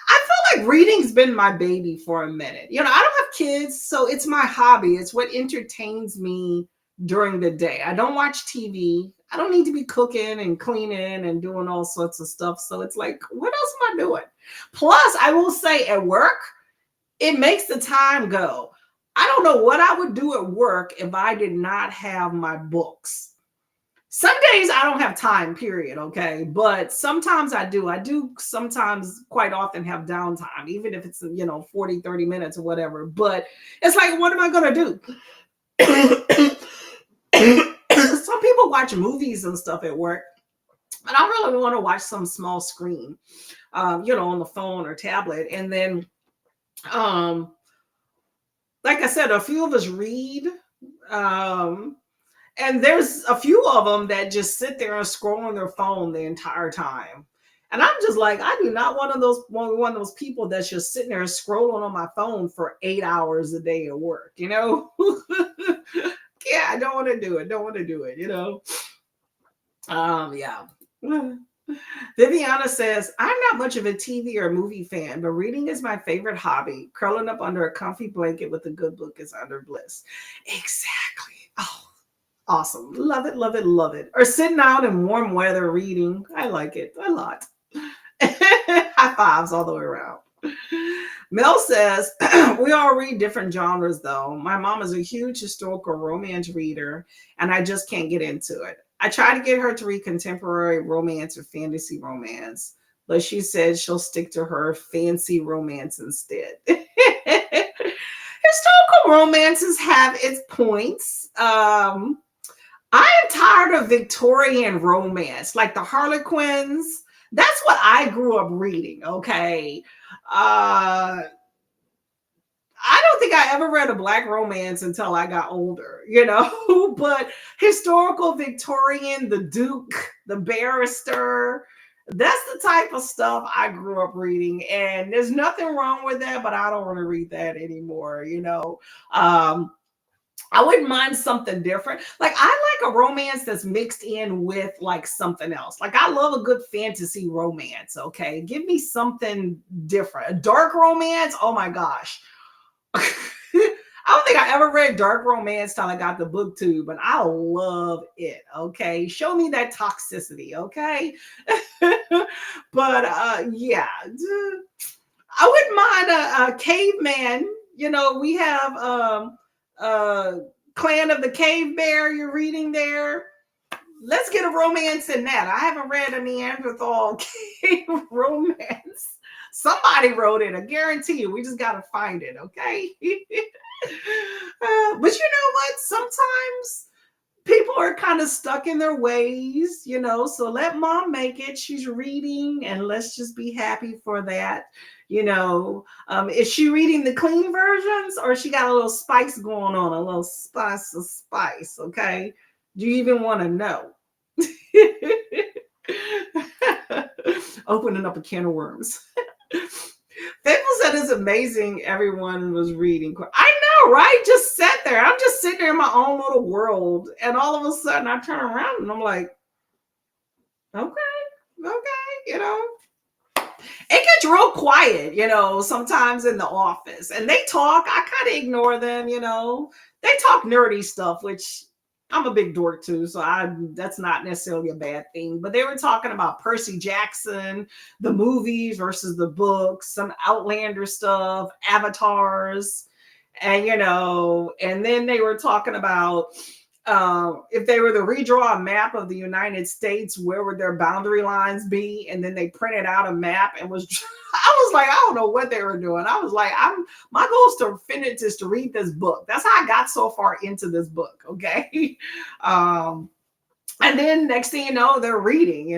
I feel like reading's been my baby for a minute. I don't have kids, so it's my hobby. It's what entertains me during the day. I don't watch TV. I don't need to be cooking and cleaning and doing all sorts of stuff. So it's like, what else am I doing? Plus, I will say at work, it makes the time go. I don't know what I would do at work if I did not have my books. Some days I don't have time, period. Okay. But sometimes I do. I do sometimes quite often have downtime, even if it's, 40, 30 minutes or whatever. But it's like, what am I going to do? Some people watch movies and stuff at work. and I really want to watch some small screen, on the phone or tablet. And then, um, like I said, a few of us read. Um, and there's a few of them that just sit there and scroll on their phone the entire time. And I'm just like, I do not one of those people that's just sitting there scrolling on my phone for 8 hours a day at work, Yeah, I don't want to do it. Don't want to do it. Yeah. Viviana says, I'm not much of a TV or movie fan, but reading is my favorite hobby. Curling up under a comfy blanket with a good book is utter bliss. Exactly. Oh, awesome. Love it, love it, love it. Or sitting out in warm weather reading. I like it a lot. High fives all the way around. Mel says, we all read different genres though. My mom is a huge historical romance reader, and I just can't get into it. I try to get her to read contemporary romance or fantasy romance, but she said she'll stick to her fancy romance instead. Historical romances have its points. I am tired of Victorian romance, like the Harlequins. That's what I grew up reading. Okay. I don't think I ever read a Black romance until I got older. But historical Victorian, the Duke, the barrister, that's the type of stuff I grew up reading. And there's nothing wrong with that, but I don't want to read that anymore. I wouldn't mind something different. Like I like a romance that's mixed in with like something else. Like I love a good fantasy romance. Okay. Give me something different. A dark romance. Oh my gosh. I don't think I ever read dark romance till I got the booktube, but I love it. Okay. Show me that toxicity. Okay. But yeah. I wouldn't mind a caveman. We have Clan of the Cave Bear you're reading there. Let's get a romance in that. I haven't read a Neanderthal cave romance. Somebody wrote it. I guarantee you. We just got to find it, okay? But you know what? Sometimes people are kind of stuck in their ways. So let mom make it. She's reading, and let's just be happy for that. Is she reading the clean versions, or she got a little spice going on, a little spice of spice? Okay. Do you even want to know? Opening up a can of worms. Faithful said it's amazing everyone was reading. I know, right? Just sat there. I'm just sitting there in my own little world. And all of a sudden I turn around and I'm like, okay. It gets real quiet, sometimes in the office. And they talk. I kind of ignore them. They talk nerdy stuff, which I'm a big dork too, so that's not necessarily a bad thing. But they were talking about Percy Jackson, the movies versus the books, some Outlander stuff, avatars, and then they were talking about if they were to redraw a map of the United States, where would their boundary lines be? And then they printed out a map and I was like, I don't know what they were doing. I was like, my goal is to finish this, to read this book. That's how I got so far into this book. Okay. And then next thing you know, they're reading,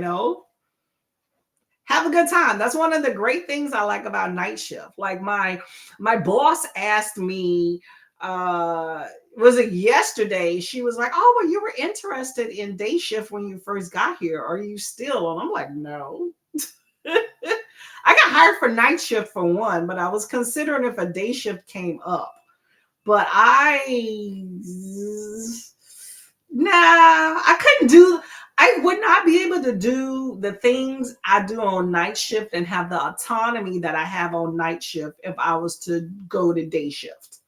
have a good time. That's one of the great things I like about night shift. Like my boss asked me, was it yesterday? She was like, oh, well, you were interested in day shift when you first got here. Are you still? And I'm like, no. I got hired for night shift for one, but I was considering if a day shift came up. But I would not be able to do the things I do on night shift and have the autonomy that I have on night shift if I was to go to day shift.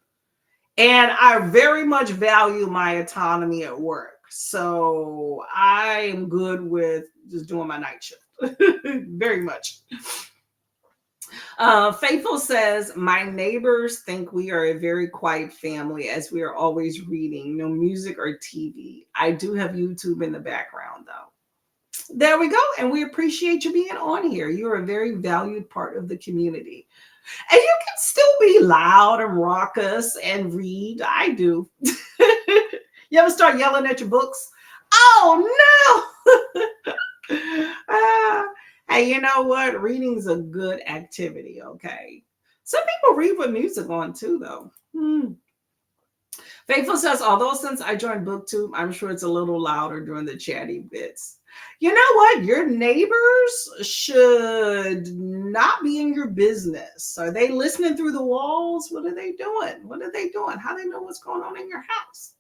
And I very much value my autonomy at work. So I'm good with just doing my night shift. Very much. Faithful says, my neighbors think we are a very quiet family as we are always reading, no music or TV. I do have YouTube in the background though. There we go. And we appreciate you being on here. You're a very valued part of the community. And you can still be loud and raucous and read. I do. You ever start yelling at your books? Oh no. Ah, hey, you know what? Reading's a good activity, okay? Some people read with music on too, though. Faithful says, although since I joined BookTube, I'm sure it's a little louder during the chatty bits. You know what? Your neighbors should not be in your business. Are they listening through the walls? What are they doing? What are they doing? How do they know what's going on in your house?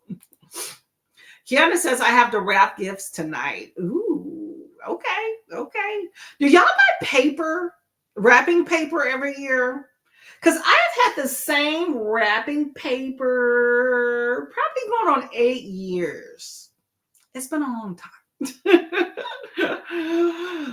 Kiana says, I have to wrap gifts tonight. Ooh, okay, okay. Do y'all buy paper, wrapping paper every year? Because I've had the same wrapping paper probably going on 8 years. It's been a long time.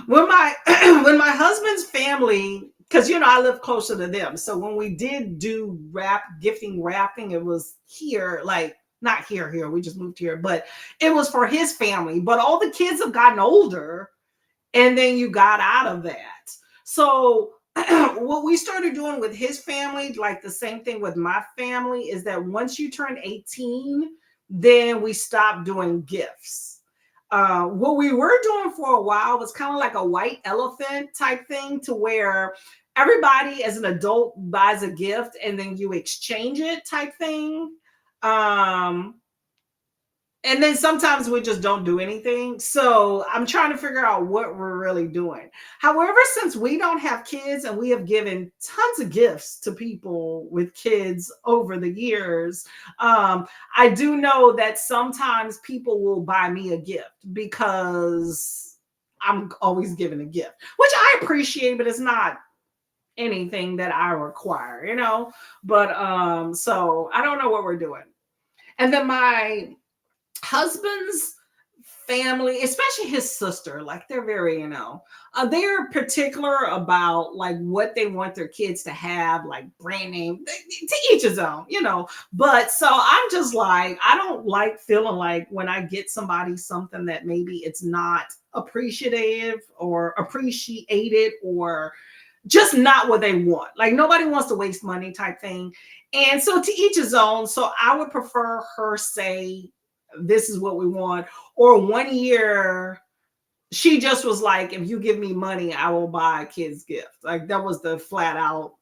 when my when my husband's family, because I live closer to them, so when we did do wrapping, it was here, like not here. We just moved here, but it was for his family. But all the kids have gotten older, and then you got out of that. So what we started doing with his family, like the same thing with my family, is that once you turn 18, then we stopped doing gifts. What we were doing for a while was kind of like a white elephant type thing, to where everybody as an adult buys a gift and then you exchange it type thing. And then sometimes we just don't do anything. So I'm trying to figure out what we're really doing. However, since we don't have kids and we have given tons of gifts to people with kids over the years, I do know that sometimes people will buy me a gift because I'm always giving a gift, which I appreciate, but it's not anything that I require. But so I don't know what we're doing. And then my husband's family, especially his sister, like they're very, they're particular about like what they want their kids to have, like brand name, to each his own. But so I'm just like, I don't like feeling like when I get somebody something that maybe it's not appreciative or appreciated or just not what they want. Like nobody wants to waste money type thing. And so to each his own. So I would prefer her say, this is what we want. Or one year, she just was like, if you give me money, I will buy a kid's gift. Like that was the flat out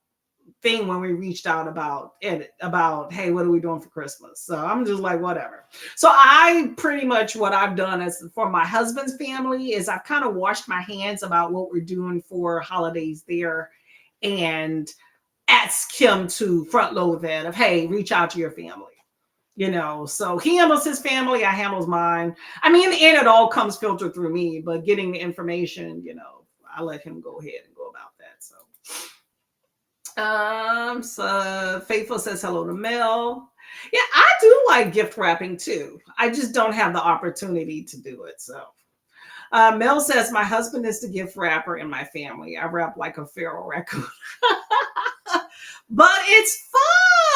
thing when we reached out about it, about, hey, what are we doing for Christmas? So I'm just like, whatever. So I pretty much, what I've done is for my husband's family is I've kind of washed my hands about what we're doing for holidays there, and ask him to front load that of, hey, reach out to your family. So he handles his family, I handles mine. I mean, in the end, it all comes filtered through me, but getting the information, I let him go ahead and go about that. So Faithful says hello to Mel. Yeah, I do like gift wrapping too. I just don't have the opportunity to do it. So Mel says, my husband is the gift wrapper in my family. I wrap like a feral raccoon. But it's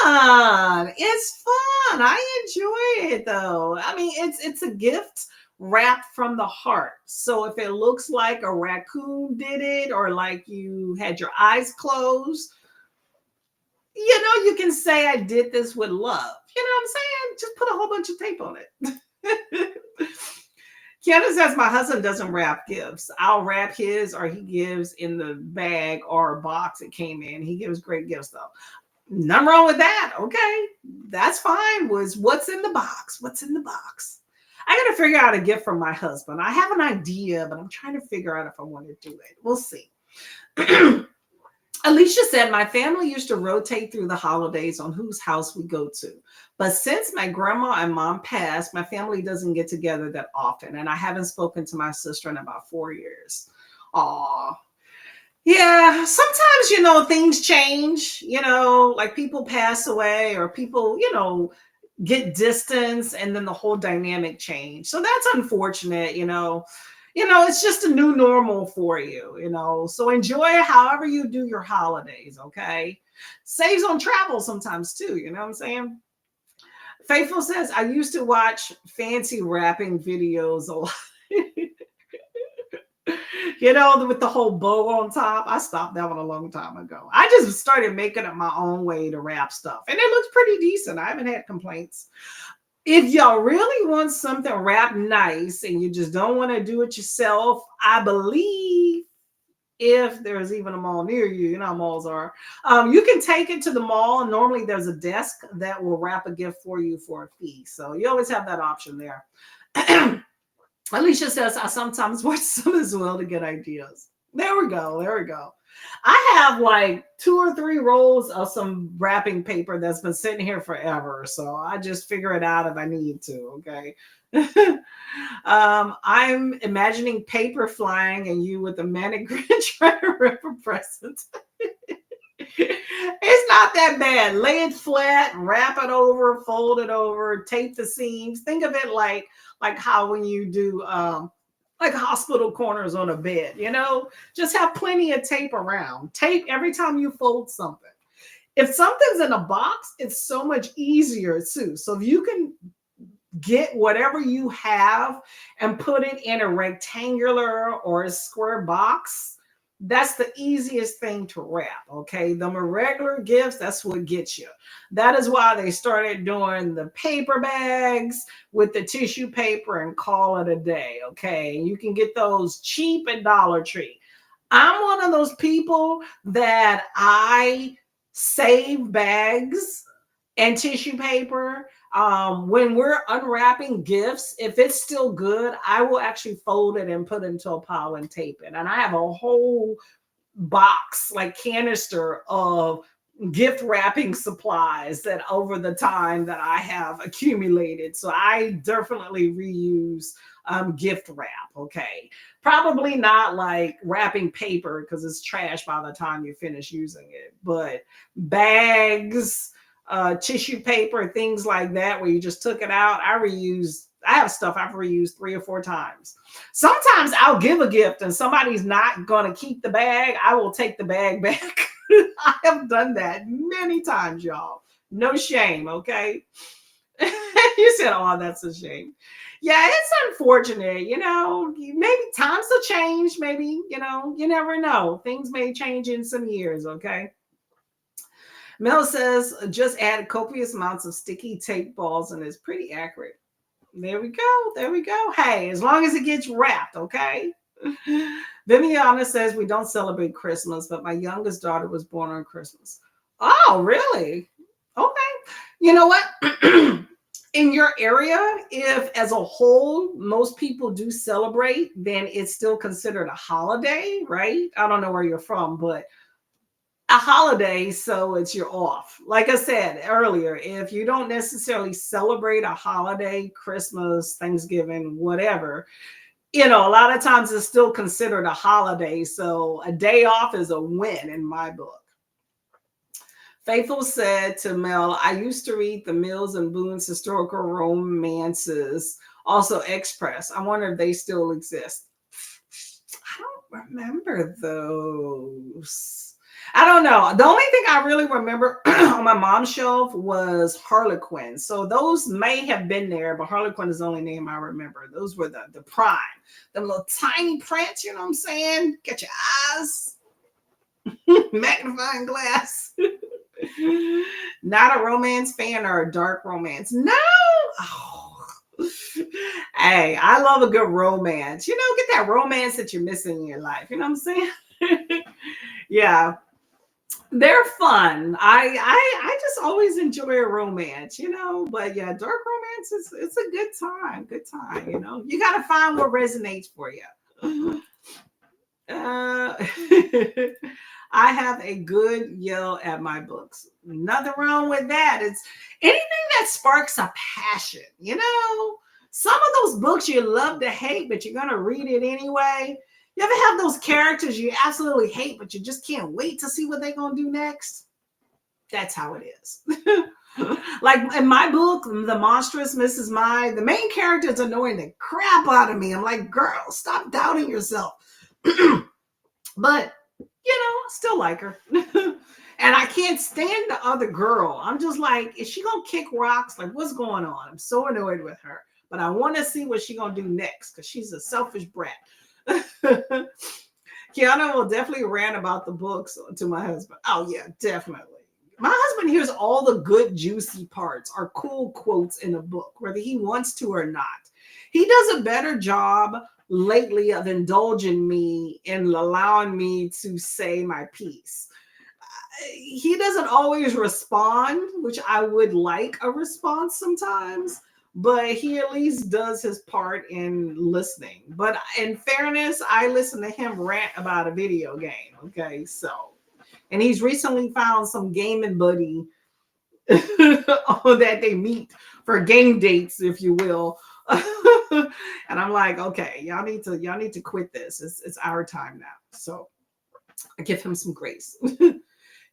fun. It's fun. I enjoy it though. I mean, it's a gift wrapped from the heart. So if it looks like a raccoon did it, or like you had your eyes closed, you can say I did this with love. You know what I'm saying? Just put a whole bunch of tape on it. Kiana says, my husband doesn't wrap gifts. I'll wrap his, or he gives in the bag or box it came in. He gives great gifts though. Nothing wrong with that. Okay. That's fine. What's in the box? What's in the box? I got to figure out a gift for my husband. I have an idea, but I'm trying to figure out if I want to do it. We'll see. Alicia said, my family used to rotate through the holidays on whose house we go to. But since my grandma and mom passed, my family doesn't get together that often. And I haven't spoken to my sister in about 4 years. Aw. Yeah, sometimes, things change, like people pass away, or people, get distance, and then the whole dynamic change. So that's unfortunate. It's just a new normal for you. So enjoy however you do your holidays, okay? Saves on travel sometimes too, you know what I'm saying? Faithful says, I used to watch fancy wrapping videos a lot. With the whole bow on top. I stopped that one a long time ago. I just started making it my own way to wrap stuff, and it looks pretty decent. I haven't had complaints. If y'all really want something wrapped nice and you just don't want to do it yourself, I believe if there's even a mall near you, you know how malls are, you can take it to the mall. Normally, there's a desk that will wrap a gift for you for a fee. So you always have that option there. Alicia says, I sometimes watch some as well to get ideas. There we go. There we go. I have like 2 or 3 rolls of some wrapping paper that's been sitting here forever. So I just figure it out if I need to. Okay. I'm imagining paper flying and you with a manic grin trying to rip a present. It's not that bad. Lay it flat, wrap it over, fold it over, tape the seams. Think of it like how when you do like hospital corners on a bed, just have plenty of tape around. Tape every time you fold something. If something's in a box, it's so much easier too. So if you can get whatever you have and put it in a rectangular or a square box, that's the easiest thing to wrap. Okay, the regular gifts, that's what gets you. That is why they started doing the paper bags with the tissue paper and call it a day. Okay, you can get those cheap at Dollar Tree. I'm one of those people that I save bags and tissue paper. When we're unwrapping gifts, if it's still good, I will actually fold it and put it into a pile and tape it. And I have a whole box, like canister of gift wrapping supplies that over the time that I have accumulated. So I definitely reuse gift wrap. Okay. Probably not like wrapping paper because it's trash by the time you finish using it, but bags, tissue paper, things like that, where you just took it out. I have stuff I've reused 3 or 4 times. Sometimes I'll give a gift and somebody's not going to keep the bag. I will take the bag back. I have done that many times, y'all. No shame, okay? You said, oh, that's a shame. Yeah, it's unfortunate. Maybe times will change. Maybe, you never know. Things may change in some years, okay? Mel says, just add copious amounts of sticky tape balls and it's pretty accurate. There we go. There we go. Hey, as long as it gets wrapped, okay? Viviana says, we don't celebrate Christmas, but my youngest daughter was born on Christmas. Oh, really? Okay. You know what? In your area, if as a whole, most people do celebrate, then it's still considered a holiday, right? I don't know where you're from, but a holiday, so it's you're off. Like I said earlier, if you don't necessarily celebrate a holiday, Christmas, Thanksgiving, whatever, a lot of times it's still considered a holiday. So a day off is a win in my book. Faithful said to Mel, I used to read the Mills and Boon's historical romances, also Express. I wonder if they still exist. I don't remember those. I don't know. The only thing I really remember on my mom's shelf was Harlequin. So those may have been there, but Harlequin is the only name I remember. Those were the prime. The little tiny prints, you know what I'm saying? Get your eyes. Magnifying glass. Not a romance fan or a dark romance. No. Oh. Hey, I love a good romance. Get that romance that you're missing in your life. You know what I'm saying? Yeah. They're fun. I just always enjoy a romance, but yeah, dark romance it's a good time. Good time, You gotta find what resonates for you. I have a good yell at my books. Nothing wrong with that. It's anything that sparks a passion, Some of those books you love to hate, but you're gonna read it anyway. You ever have those characters you absolutely hate, but you just can't wait to see what they're going to do next? That's how it is. Like in my book, The Monstrous Mrs. My, the main character is annoying the crap out of me. I'm like, girl, stop doubting yourself. But, I still like her. And I can't stand the other girl. I'm just like, is she going to kick rocks? Like, what's going on? I'm so annoyed with her. But I want to see what she's going to do next because she's a selfish brat. Kiana will definitely rant about the books to my husband. Oh yeah, definitely. My husband hears all the good, juicy parts or cool quotes in a book, whether he wants to or not. He does a better job lately of indulging me and allowing me to say my piece. He doesn't always respond, which I would like a response sometimes, but he at least does his part in listening. But in fairness, I listen to him rant about a video game. Okay, so, and he's recently found some gaming buddy that they meet for game dates, if you will. And I'm like, okay, y'all need to quit this. It's our time now. So I give him some grace.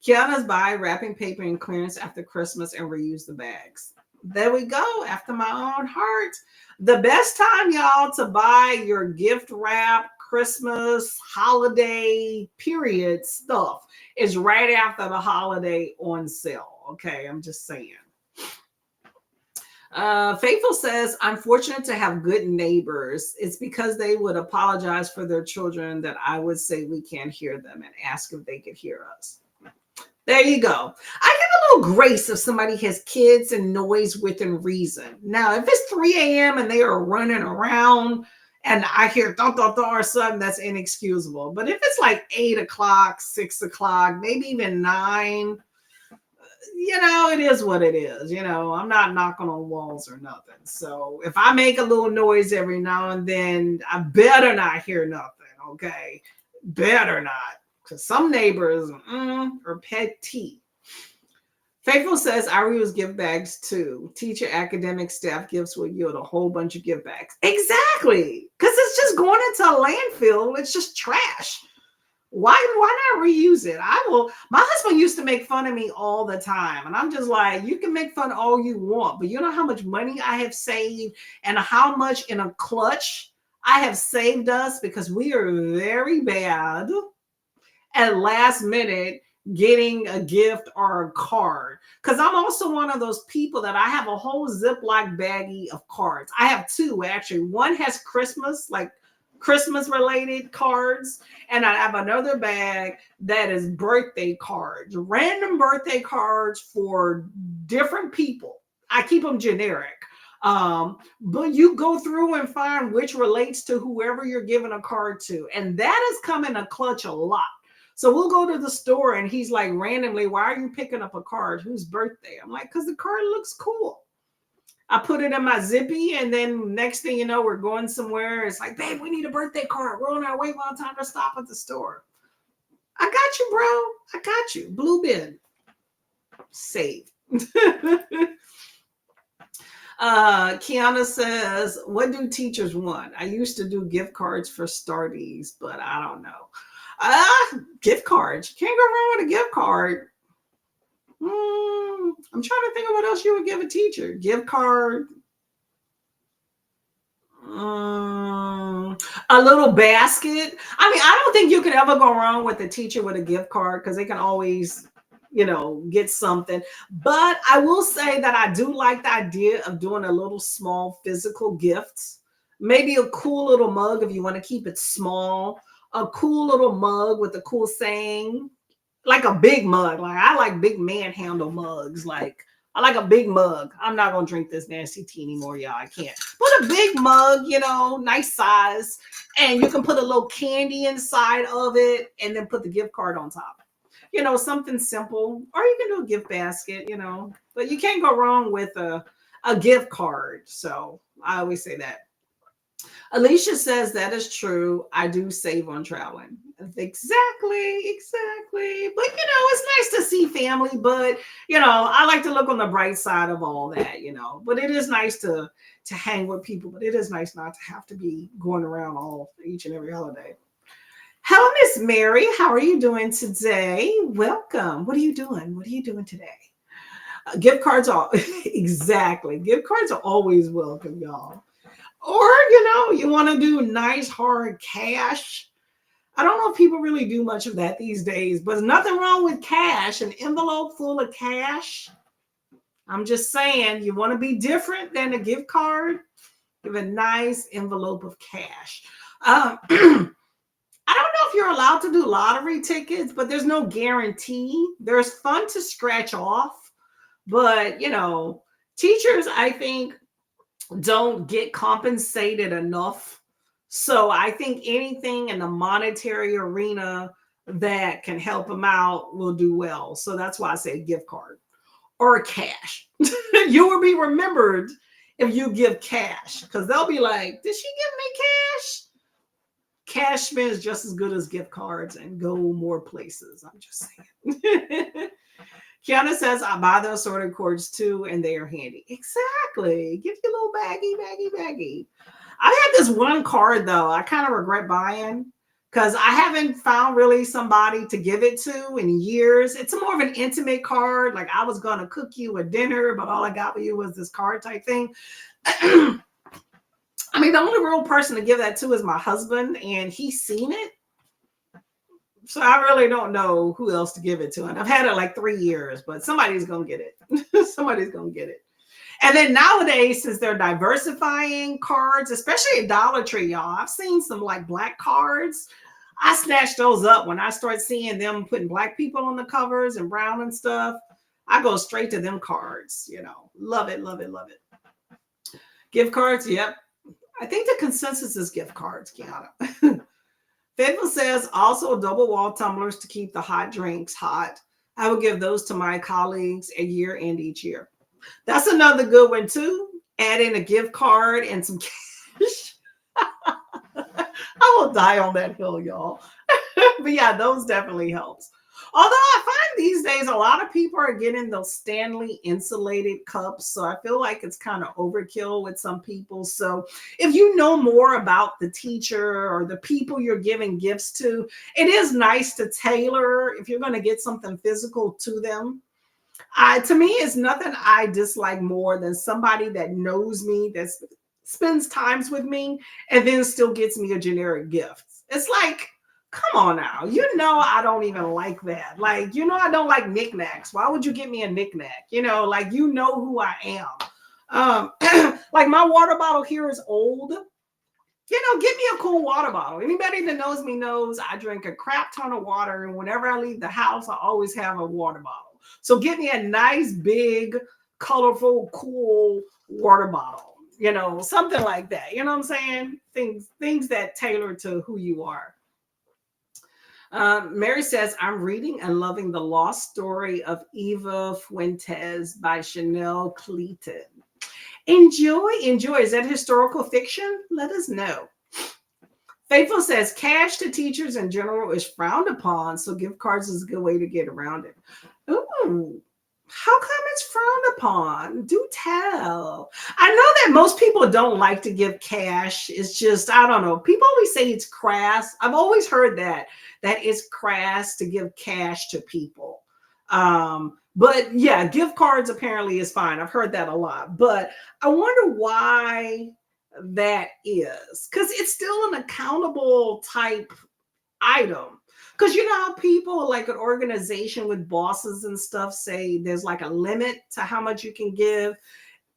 Kiana's buy wrapping paper and clearance after Christmas and reuse the bags. There we go. After my own heart. The best time, y'all, to buy your gift wrap, Christmas, holiday, period stuff is right after the holiday on sale. Okay, I'm just saying. Faithful says, I'm fortunate to have good neighbors. It's because they would apologize for their children that I would say we can't hear them and ask if they could hear us. There you go. I give a little grace if somebody has kids and noise within reason. Now, if it's 3 a.m. and they are running around and I hear thump, thump, thump or something, that's inexcusable. But if it's like 8 o'clock, 6 o'clock, maybe even 9, it is what it is. I'm not knocking on walls or nothing. So if I make a little noise every now and then, I better not hear nothing, okay? Better not. Because some neighbors are petty. Faithful says, I reuse gift bags too. Teacher, academic staff gifts will yield a whole bunch of gift bags. Exactly. Because it's just going into a landfill. It's just trash. Why not reuse it? My husband used to make fun of me all the time. And I'm just like, you can make fun all you want, but you know how much money I have saved and how much in a clutch I have saved us, because we are very bad at last minute getting a gift or a card. Because I'm also one of those people that I have a whole Ziploc baggie of cards. I have 2 actually. One has Christmas related cards, and I have another bag that is birthday cards, random birthday cards for different people. I keep them generic. But you go through and find which relates to whoever you're giving a card to. And that has come in a clutch a lot. So we'll go to the store and he's like, randomly, why are you picking up a card? Whose birthday? I'm like, because the card looks cool. I put it in my zippy, and then next thing you know, we're going somewhere. It's like, babe, we need a birthday card. We're on our way by the time to stop at the store. I got you, bro. I got you. Blue bin. Save. Kiana says, what do teachers want? I used to do gift cards for Starties, but I don't know. Gift cards. You can't go wrong with a gift card. I'm trying to think of what else you would give a teacher. Gift card. A little basket. I mean, I don't think you can ever go wrong with a teacher with a gift card, because they can always, get something. But I will say that I do like the idea of doing a little small physical gift. Maybe a cool little mug if you want to keep it small. A cool little mug with a cool saying. Like a big mug. Like I like big manhandle mugs. Like I like a big mug. I'm not gonna drink this nasty tea anymore, y'all. I can't. Put a big mug, nice size, and you can put a little candy inside of it, and then put the gift card on top. Something simple, or you can do a gift basket. But you can't go wrong with a gift card. So I always say that. Alicia says that is true. I do save on traveling. Exactly. But it's nice to see family. But I like to look on the bright side of all that. But it is nice to hang with people. But it is nice not to have to be going around each and every holiday. Hello, Miss Mary. How are you doing today? Welcome. What are you doing today? Gift cards are exactly. Gift cards are always welcome, y'all. Or, you want to do nice hard cash. I don't know if people really do much of that these days, but there's nothing wrong with cash, an envelope full of cash. I'm just saying, you want to be different than a gift card. Give a nice envelope of cash. I don't know if you're allowed to do lottery tickets, but there's no guarantee. There's fun to scratch off. But, teachers, I think, don't get compensated enough. So I think anything in the monetary arena that can help them out will do well. So that's why I say gift card or cash. You will be remembered if you give cash because they'll be like, did she give me cash? Cash spends just as good as gift cards and go more places. I'm just saying. Kiana says, I buy those sorted cords too, and they are handy. Exactly. Give you a little baggy. I had this one card though, I kind of regret buying because I haven't found really somebody to give it to in years. It's more of an intimate card. Like I was going to cook you a dinner, but all I got for you was this card type thing. I mean, the only real person to give that to is my husband, and he's seen it. So I really don't know who else to give it to. And I've had it like 3 years, but somebody's going to get it. Somebody's going to get it. And then nowadays, since they're diversifying cards, especially at Dollar Tree, y'all, I've seen some like black cards. I snatched those up when I start seeing them putting black people on the covers and brown and stuff. I go straight to them cards, Love it. Gift cards, yep. I think the consensus is gift cards, Kiana. Faithful says also double wall tumblers to keep the hot drinks hot. I will give those to my colleagues a year and each year. That's another good one too. Add in a gift card and some cash. I will die on that hill, y'all. But yeah, those definitely helps. Although I find these days a lot of people are getting those Stanley insulated cups. So I feel like it's kind of overkill with some people. So if you know more about the teacher or the people you're giving gifts to, it is nice to tailor if you're going to get something physical to them. To me, it's nothing I dislike more than somebody that knows me, that spends times with me, and then still gets me a generic gift. It's like, come on now. I don't even like that. Like, I don't like knickknacks. Why would you get me a knickknack? Like, who I am. Like my water bottle here is old. Get me a cool water bottle. Anybody that knows me knows I drink a crap ton of water. And whenever I leave the house, I always have a water bottle. So get me a nice, big, colorful, cool water bottle. Something like that. You know what I'm saying? Things that tailor to who you are. Mary says, I'm reading and loving The Lost Story of Eva Fuentes by Chanel Clayton. Enjoy. Is that historical fiction? Let us know. Faithful says, cash to teachers in general is frowned upon, so gift cards is a good way to get around it. Ooh, how come it's frowned upon? Do tell. I know that most people don't like to give cash. It's just, I don't know. People always say it's crass. I've always heard that it's crass to give cash to people. But yeah, gift cards apparently is fine. I've heard that a lot. But I wonder why that is. Because it's still an accountable type item. Because how people like an organization with bosses and stuff say there's like a limit to how much you can give.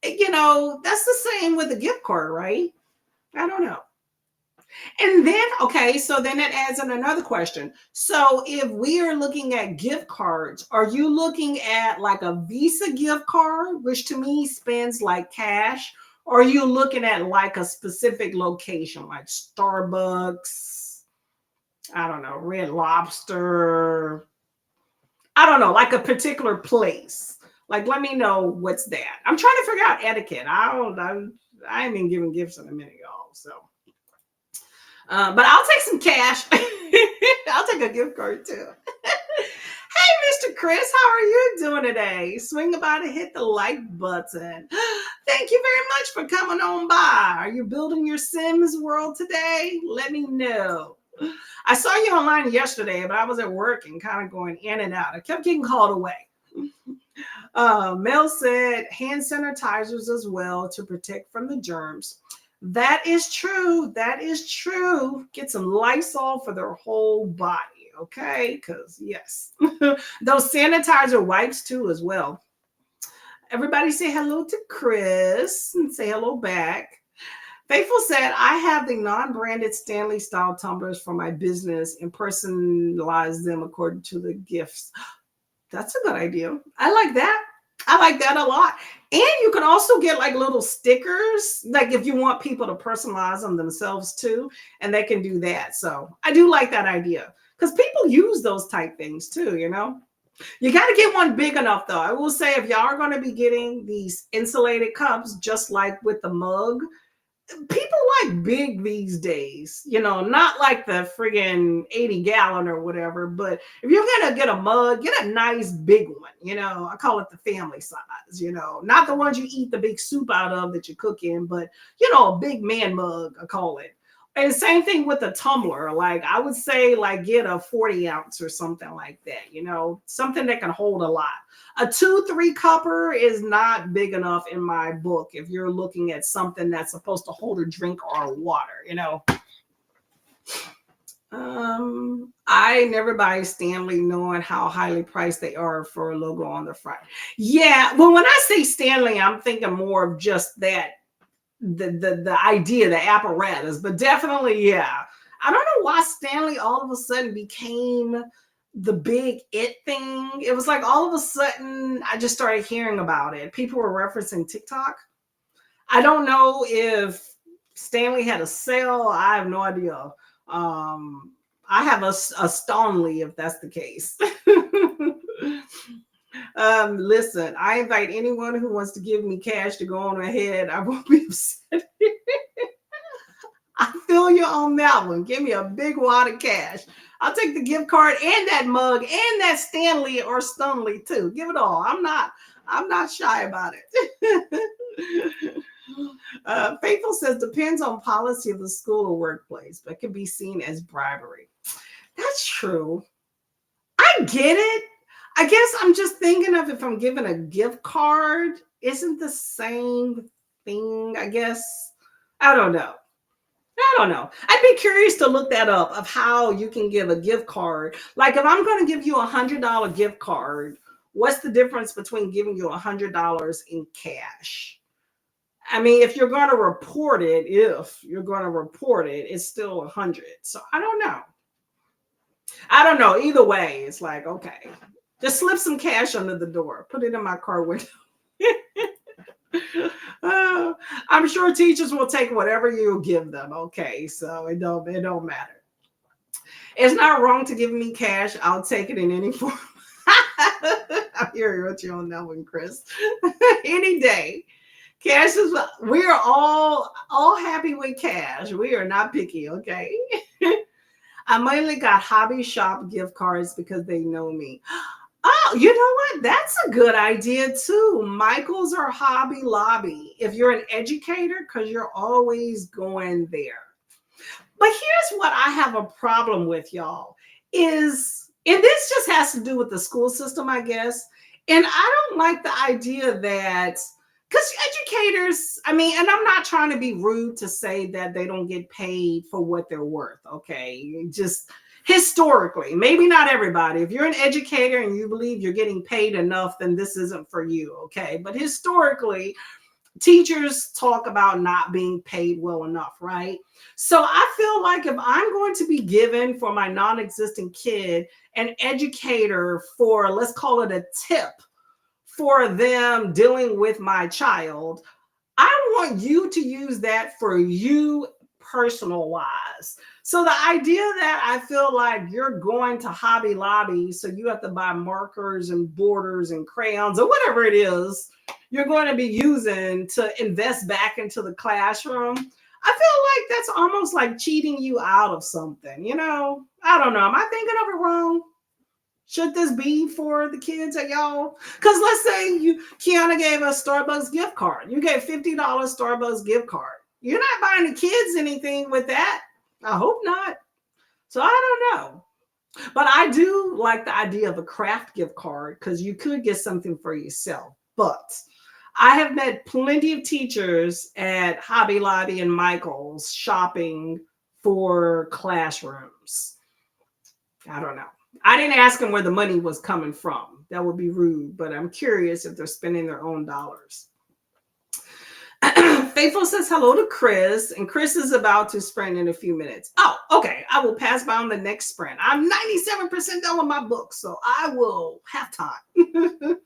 That's the same with a gift card, right? I don't know. And then, okay, so then it adds in another question. So if we are looking at gift cards, are you looking at like a Visa gift card, which to me spends like cash? Or are you looking at like a specific location, like Starbucks, I don't know, Red Lobster, I don't know, like a particular place? Like, let me know what's that. I'm trying to figure out etiquette. I ain't been giving gifts in a minute, y'all. So, but I'll take some cash. I'll take a gift card too. Hey, Mr. Chris, how are you doing today? Swing by to hit the like button. Thank you very much for coming on by. Are you building your Sims world today? Let me know. I saw you online yesterday, but I was at work and kind of going in and out. I kept getting called away. Mel said hand sanitizers as well to protect from the germs. That is true. Get some Lysol for their whole body, okay? Because, yes. Those sanitizer wipes, too, as well. Everybody say hello to Chris and say hello back. Faithful said, I have the non-branded Stanley style tumblers for my business and personalize them according to the gifts. That's a good idea. I like that. I like that a lot. And you can also get like little stickers, like if you want people to personalize them themselves too, and they can do that. So I do like that idea because people use those type things too, you know. You got to get one big enough though. I will say if y'all are going to be getting these insulated cups, just like with the mug, people like big these days, you know, not like the friggin' 80-gallon or whatever. But if you're gonna get a mug, get a nice big one, you know. I call it the family size, you know, not the ones you eat the big soup out of that you cook in, but you know, a big man mug, I call it. And same thing with the tumbler. Like I would say, like get a 40 ounce or something like that, you know, something that can hold a lot. A 2-3 cupper is not big enough in my book if you're looking at something that's supposed to hold a drink or water, you know. I never buy Stanley knowing how highly priced they are for a logo on the front. Yeah, well, when I say Stanley, I'm thinking more of just that the idea, the apparatus, but definitely, yeah. I don't know why Stanley all of a sudden became the big it thing. It was like all of a sudden I just started hearing about it. People were referencing TikTok. I don't know if Stanley had a sale. I have no idea. I have a Stanley if that's the case. Listen, I invite anyone who wants to give me cash to go on ahead. I won't be upset. I feel you on that one. Give me a big wad of cash. I'll take the gift card and that mug and that Stanley or Stunley too. Give it all. I'm not shy about it. Faithful says depends on policy of the school or workplace, but can be seen as bribery. That's true. I get it. I guess I'm just thinking of if I'm given a gift card, isn't the same thing, I guess. I don't know. I don't know. I'd be curious to look that up of how you can give a gift card. Like if I'm going to give you $100 gift card, what's the difference between giving you $100 in cash? I mean, if you're going to report it, it's still 100. So I don't know. I don't know. Either way, it's like, okay, just slip some cash under the door, put it in my car window. I'm sure teachers will take whatever you give them. Okay, so it don't matter. It's not wrong to give me cash. I'll take it in any form. I'm hearing with you on that one, Chris. Any day. Cash is, we are all happy with cash. We are not picky, okay? I mainly got hobby shop gift cards because they know me. Oh, you know what? That's a good idea too. Michael's or Hobby Lobby. If you're an educator, because you're always going there. But here's what I have a problem with, y'all, is, and this just has to do with the school system, I guess. And I don't like the idea that, because educators, I mean, and I'm not trying to be rude to say that they don't get paid for what they're worth, okay? Just historically, maybe not everybody. If you're an educator and you believe you're getting paid enough, then this isn't for you, okay? But historically, teachers talk about not being paid well enough, right? So I feel like if I'm going to be given for my non-existent kid an educator for, let's call it a tip for them dealing with my child, I want you to use that for you personal wise. So the idea that I feel like you're going to Hobby Lobby, so you have to buy markers and borders and crayons or whatever it is you're going to be using to invest back into the classroom, I feel like that's almost like cheating you out of something, you know? I don't know. Am I thinking of it wrong? Should this be for the kids at y'all? Because let's say Kiana gave us Starbucks gift card. You gave $50 Starbucks gift card. You're not buying the kids anything with that. I hope not. So I don't know. But I do like the idea of a craft gift card because you could get something for yourself. But I have met plenty of teachers at Hobby Lobby and Michael's shopping for classrooms. I don't know. I didn't ask them where the money was coming from. That would be rude, but I'm curious if they're spending their own dollars. Faithful says hello to Chris, and Chris is about to sprint in a few minutes. Oh, okay. I will pass by on the next sprint. I'm 97% done with my book, so I will have time.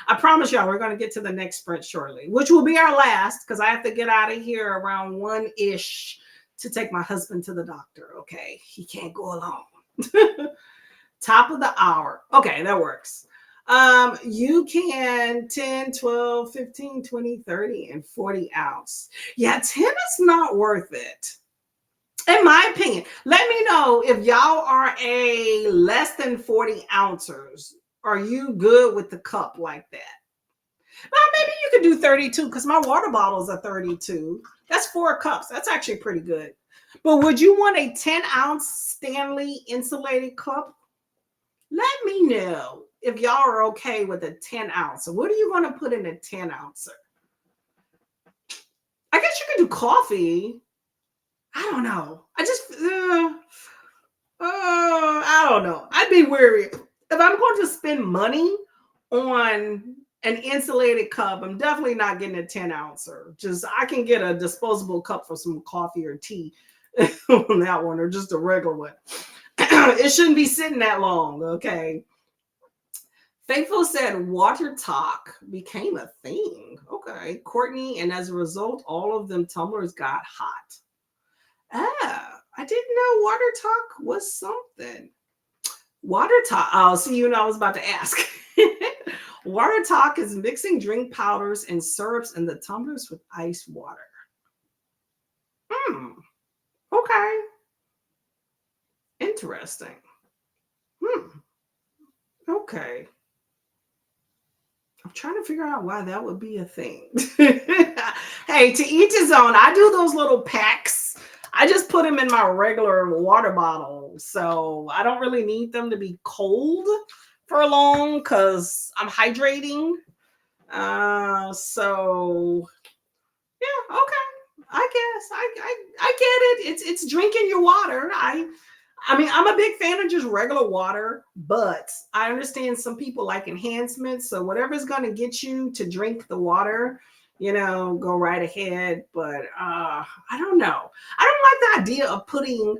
I promise y'all, we're going to get to the next sprint shortly, which will be our last because I have to get out of here around 1-ish to take my husband to the doctor. Okay. He can't go alone. Top of the hour. Okay, that works. You can 10, 12, 15, 20, 30, and 40 ounce. Yeah, 10 is not worth it. In my opinion, let me know if y'all are a less than 40 ounces. Are you good with the cup like that? Well, maybe you could do 32 because my water bottles are 32. That's 4 cups. That's actually pretty good. But would you want a 10-ounce Stanley insulated cup? Let me know if y'all are okay with a 10-ounce. So what are you going to put in a 10-ouncer? I guess you could do coffee. I don't know. I don't know. I'd be wary. If I'm going to spend money on an insulated cup, I'm definitely not getting a 10-ouncer. Just I can get a disposable cup for some coffee or tea on that one, or just a regular one. It shouldn't be sitting that long, okay? Faithful said water talk became a thing. Okay. Courtney, and as a result, all of them tumblers got hot. I didn't know water talk was something. Water talk. Oh, see, I was about to ask. Water talk is mixing drink powders and syrups in the tumblers with ice water. Okay. Interesting. Okay. I'm trying to figure out why that would be a thing. Hey, to each his own. I do those little packs. I just put them in my regular water bottle. So I don't really need them to be cold for long because I'm hydrating. So yeah, okay. I guess I get it. It's drinking your water. I mean, I'm a big fan of just regular water, but I understand some people like enhancements. So whatever's going to get you to drink the water, go right ahead. But I don't know. I don't like the idea of putting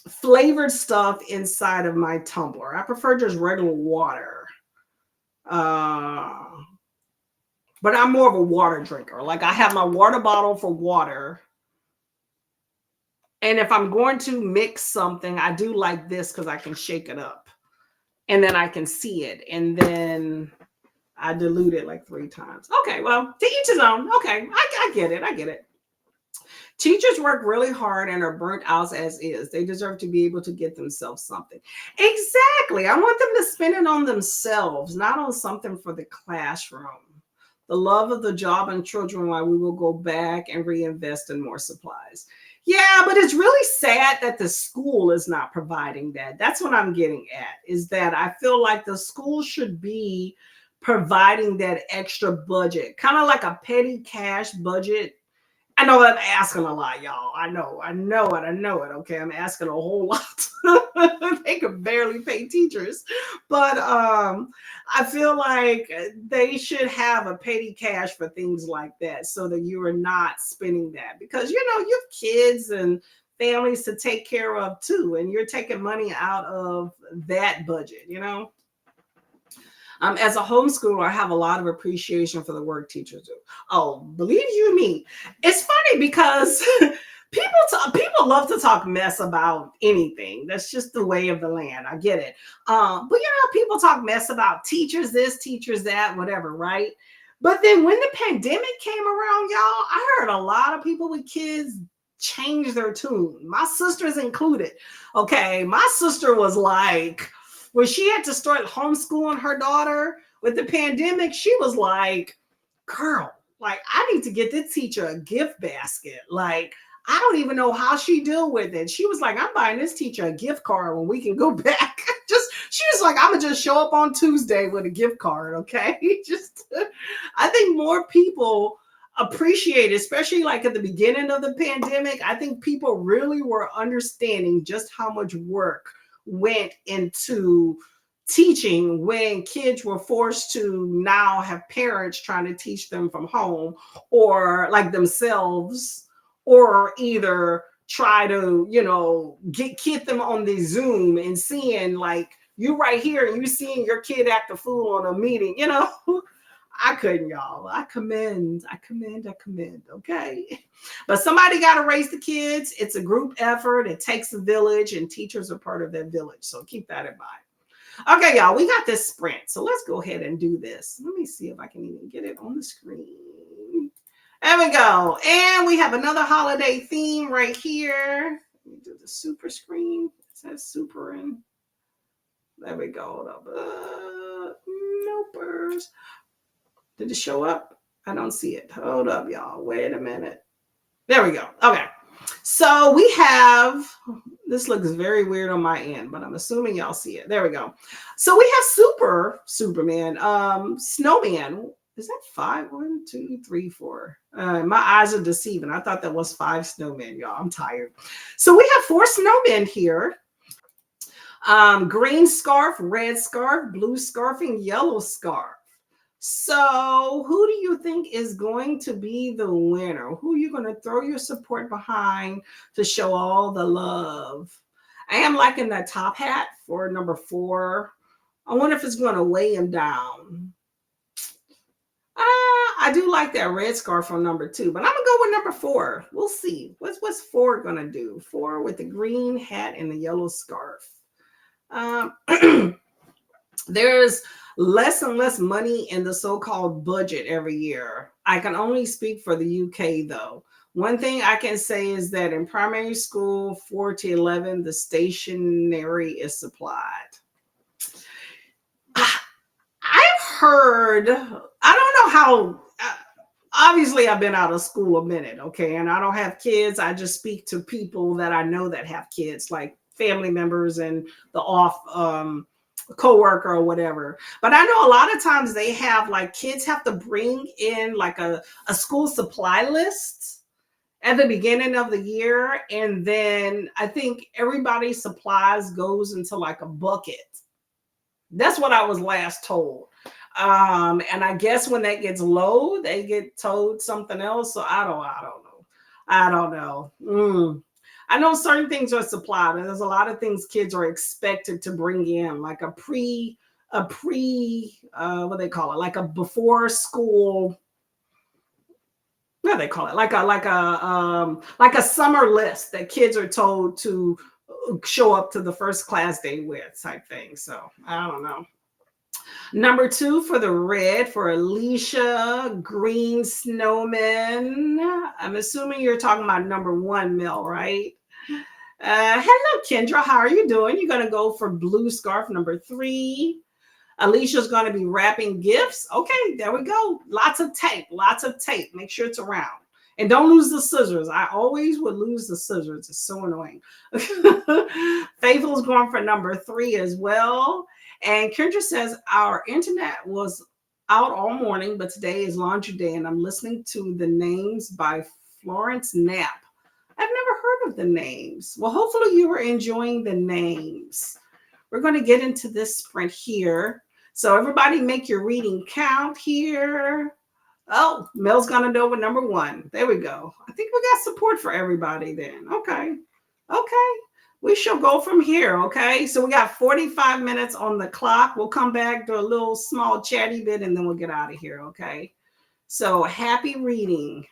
flavored stuff inside of my tumbler. I prefer just regular water. But I'm more of a water drinker. Like I have my water bottle for water. And if I'm going to mix something, I do like this because I can shake it up and then I can see it. And then I dilute it like 3 times. Okay, well, to each his own. Okay, I get it. I get it. Teachers work really hard and are burnt out as is. They deserve to be able to get themselves something. Exactly. I want them to spend it on themselves, not on something for the classroom. The love of the job and children, why we will go back and reinvest in more supplies. Yeah, but it's really sad that the school is not providing that. That's what I'm getting at, is that I feel like the school should be providing that extra budget, kind of like a petty cash budget. I know I'm asking a lot, y'all. I know it. Okay, I'm asking a whole lot. They could barely pay teachers, but I feel like they should have a petty cash for things like that, so that you are not spending that because you have kids and families to take care of too, and you're taking money out of that budget. As a homeschooler, I have a lot of appreciation for the work teachers do. Oh, believe you me, it's funny because people love to talk mess about anything. That's just the way of the land. I get it. But people talk mess about teachers this, teachers that, whatever, right? But then when the pandemic came around, y'all, I heard a lot of people with kids change their tune. My sister's included. Okay, my sister was like, when she had to start homeschooling her daughter with the pandemic, she was like, girl, like, I need to get this teacher a gift basket. Like, I don't even know how she deal with it. She was like, I'm buying this teacher a gift card when we can go back. She was like, I'm gonna just show up on Tuesday with a gift card. Okay. I think more people appreciate it, especially like at the beginning of the pandemic. I think people really were understanding just how much work went into teaching when kids were forced to now have parents trying to teach them from home or like themselves, or either try to, get them on the Zoom and seeing like you right here and you seeing your kid act a fool on a meeting. I couldn't, y'all. I commend. Okay. But somebody got to raise the kids. It's a group effort. It takes a village, and teachers are part of that village. So keep that in mind. Okay, y'all, we got this sprint. So let's go ahead and do this. Let me see if I can even get it on the screen. There we go. And we have another holiday theme right here. Let me do the super screen. It says super in. There we go. Nopers. Did it show up? I don't see it. Hold up, y'all. Wait a minute. There we go. Okay. So we have, this looks very weird on my end, but I'm assuming y'all see it. There we go. So we have Superman, Snowman. Is that 5? 1, 2, 3, 4. My eyes are deceiving. I thought that was 5 snowmen, y'all. I'm tired. So we have 4 snowmen here. Green scarf, red scarf, blue scarf, and yellow scarf. So who do you think is going to be the winner? Who are you going to throw your support behind to show all the love? I am liking that top hat for number 4. I wonder if it's going to weigh him down. I do like that red scarf from number 2, but I'm gonna go with number 4. We'll see. What's 4 gonna do? 4 with the green hat and the yellow scarf. There's less and less money in the so-called budget every year. I can only speak for the UK though. One thing I can say is that in primary school 4 to 11, the stationery is supplied. I've heard, I don't know how, obviously I've been out of school a minute, okay, and I don't have kids. I just speak to people that I know that have kids, like family members and the off co-worker or whatever. But I know a lot of times they have like kids have to bring in like a school supply list at the beginning of the year, and then I think everybody's supplies goes into like a bucket. That's what I was last told. And I guess when that gets low, they get told something else. So I don't know. I know certain things are supplied, and there's a lot of things kids are expected to bring in, like a pre what they call it, like a before school. What do they call it? Like a summer list that kids are told to show up to the first class day with, type thing. So I don't know. Number 2 for the red for Alicia, green snowman. I'm assuming you're talking about number 1, Mel, right? Hello, Kendra. How are you doing? You're going to go for blue scarf number 3. Alicia's going to be wrapping gifts. Okay, there we go. Lots of tape. Make sure it's around. And don't lose the scissors. I always would lose the scissors. It's so annoying. Faithful's going for number 3 as well. And Kendra says, our internet was out all morning, but today is laundry day, and I'm listening to The Names by Florence Knapp. I've never heard of The Names. Well, hopefully you were enjoying The Names. We're going to get into this sprint here. So everybody make your reading count here. Oh, Mel's going to know with number 1. There we go. I think we got support for everybody then. Okay. We shall go from here, okay? So we got 45 minutes on the clock. We'll come back, do a little small chatty bit, and then we'll get out of here, okay? So happy reading.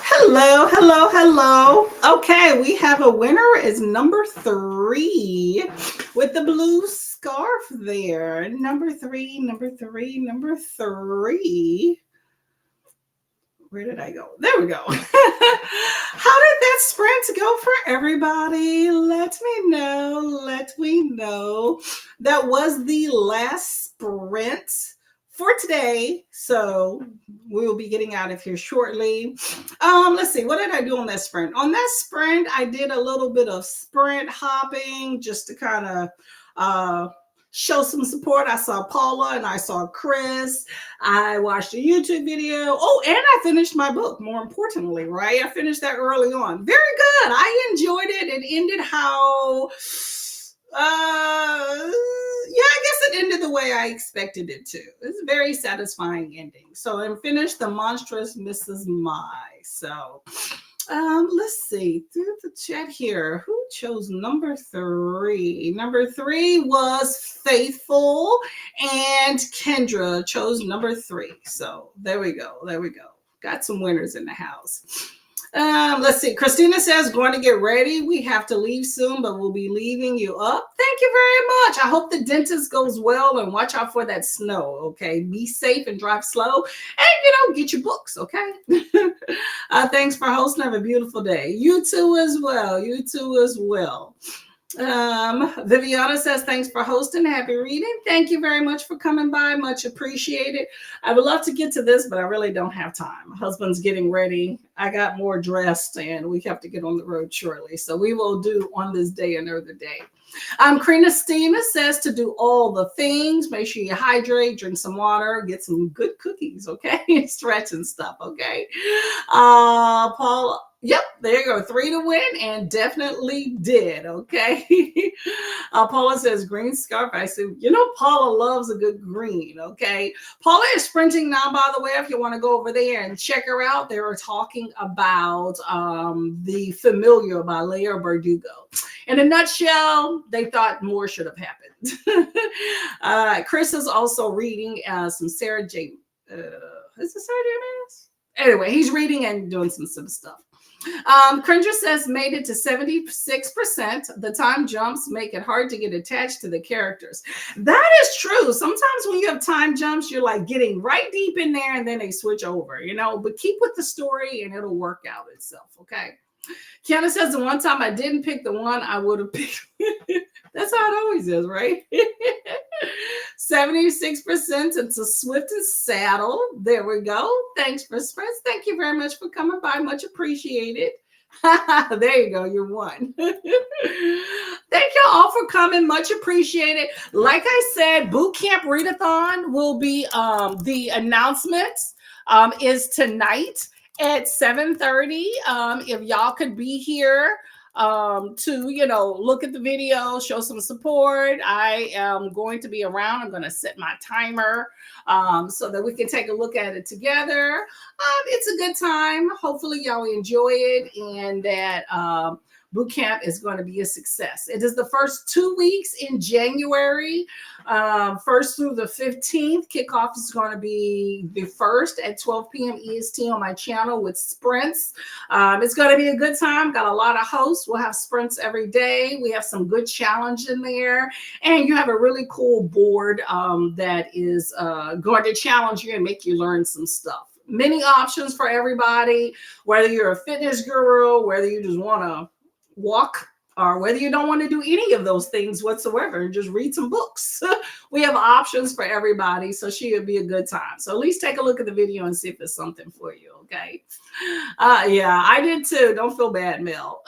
Hello, hello, hello. Okay, we have a winner. Is number 3 with the blue scarf there. Number 3, number 3, number 3. Where did I go? There we go. How did that sprint go for everybody? Let me know. Let me know. That was the last sprint for today. So we'll be getting out of here shortly. Let's see. What did I do on that sprint? On that sprint, I did a little bit of sprint hopping just to kind of show some support. I saw Paula and I saw Chris. I watched a YouTube video. Oh, and I finished my book, more importantly, right? I finished that early on. Very good. I enjoyed it. It ended how I guess it ended the way I expected it to. It's a very satisfying ending. So and finished The Monstrous Mrs. Mai. So let's see through the chat here. Who chose number 3? Number 3 was Faithful, and Kendra chose number 3. So there we go. There we go. Got some winners in the house. Let's see. Christina says, going to get ready. We have to leave soon, but we'll be leaving you up. Thank you very much. I hope the dentist goes well and watch out for that snow. Okay. Be safe and drive slow and, get your books. Okay. Thanks for hosting. Have a beautiful day. You too as well. You too as well. Viviana says, thanks for hosting. Happy reading. Thank you very much for coming by. Much appreciated. I would love to get to this, but I really don't have time. My husband's getting ready. I got more dressed and we have to get on the road shortly. So we will do on this day another day. Karina Steven says to do all the things. Make sure you hydrate, drink some water, get some good cookies, okay? Stretch and stuff, okay? Paul, yep, there you go. 3 to win and definitely did, okay? Paula says green scarf. I said, Paula loves a good green, okay? Paula is sprinting now, by the way, if you want to go over there and check her out. They were talking about The Familiar by Leah Bardugo. In a nutshell, they thought more should have happened. Chris is also reading some Sarah J. Is it Sarah J. Maas? Anyway, he's reading and doing some stuff. Cringer says made it to 76%. The time jumps make it hard to get attached to the characters. That is true. Sometimes when you have time jumps, you're like getting right deep in there and then they switch over, but keep with the story and it'll work out itself. Okay. Kiana says the one time I didn't pick the one I would have picked. That's how it always is, right? 76%. It's a Swift and Saddle. There we go. Thanks for spreads. Thank you very much for coming by. Much appreciated. There you go. You're one. Thank you all for coming. Much appreciated. Like I said, Boot Camp Readathon will be the announcements is tonight at 7:30. If y'all could be here to look at the video, show some support. I am going to be around. I'm going to set my timer so that we can take a look at it together. It's a good time. Hopefully y'all enjoy it and that boot camp is going to be a success. It is the first 2 weeks in January, 1st through the 15th. Kickoff is going to be the 1st at 12 p.m. EST on my channel with sprints. It's going to be a good time. Got a lot of hosts. We'll have sprints every day. We have some good challenge in there. And you have a really cool board that is going to challenge you and make you learn some stuff. Many options for everybody, whether you're a fitness guru, whether you just want to walk, or whether you don't want to do any of those things whatsoever and just read some books. We have options for everybody, so she would be a good time. So at least take a look at the video and see if it's something for you, okay? Yeah, I did too. Don't feel bad, Mel.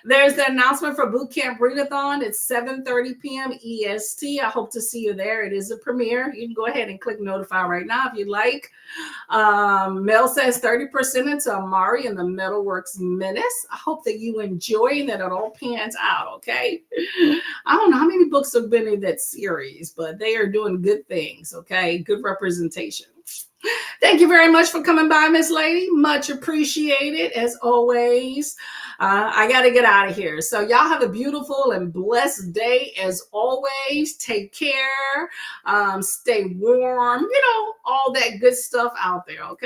There's the announcement for Boot Camp Readathon. It's 7:30 p.m. EST. I hope to see you there. It is a premiere. You can go ahead and click notify right now if you'd like. Mel says 30% into Amari and the Metalworks Menace. I hope that you enjoy and that it all pans out, okay? I don't know how many books have been in that series, but they are doing good things, okay? Good representation. Thank you very much for coming by, Miss Lady. Much appreciated, as always. I got to get out of here. So y'all have a beautiful and blessed day, as always. Take care. Stay warm. All that good stuff out there, okay?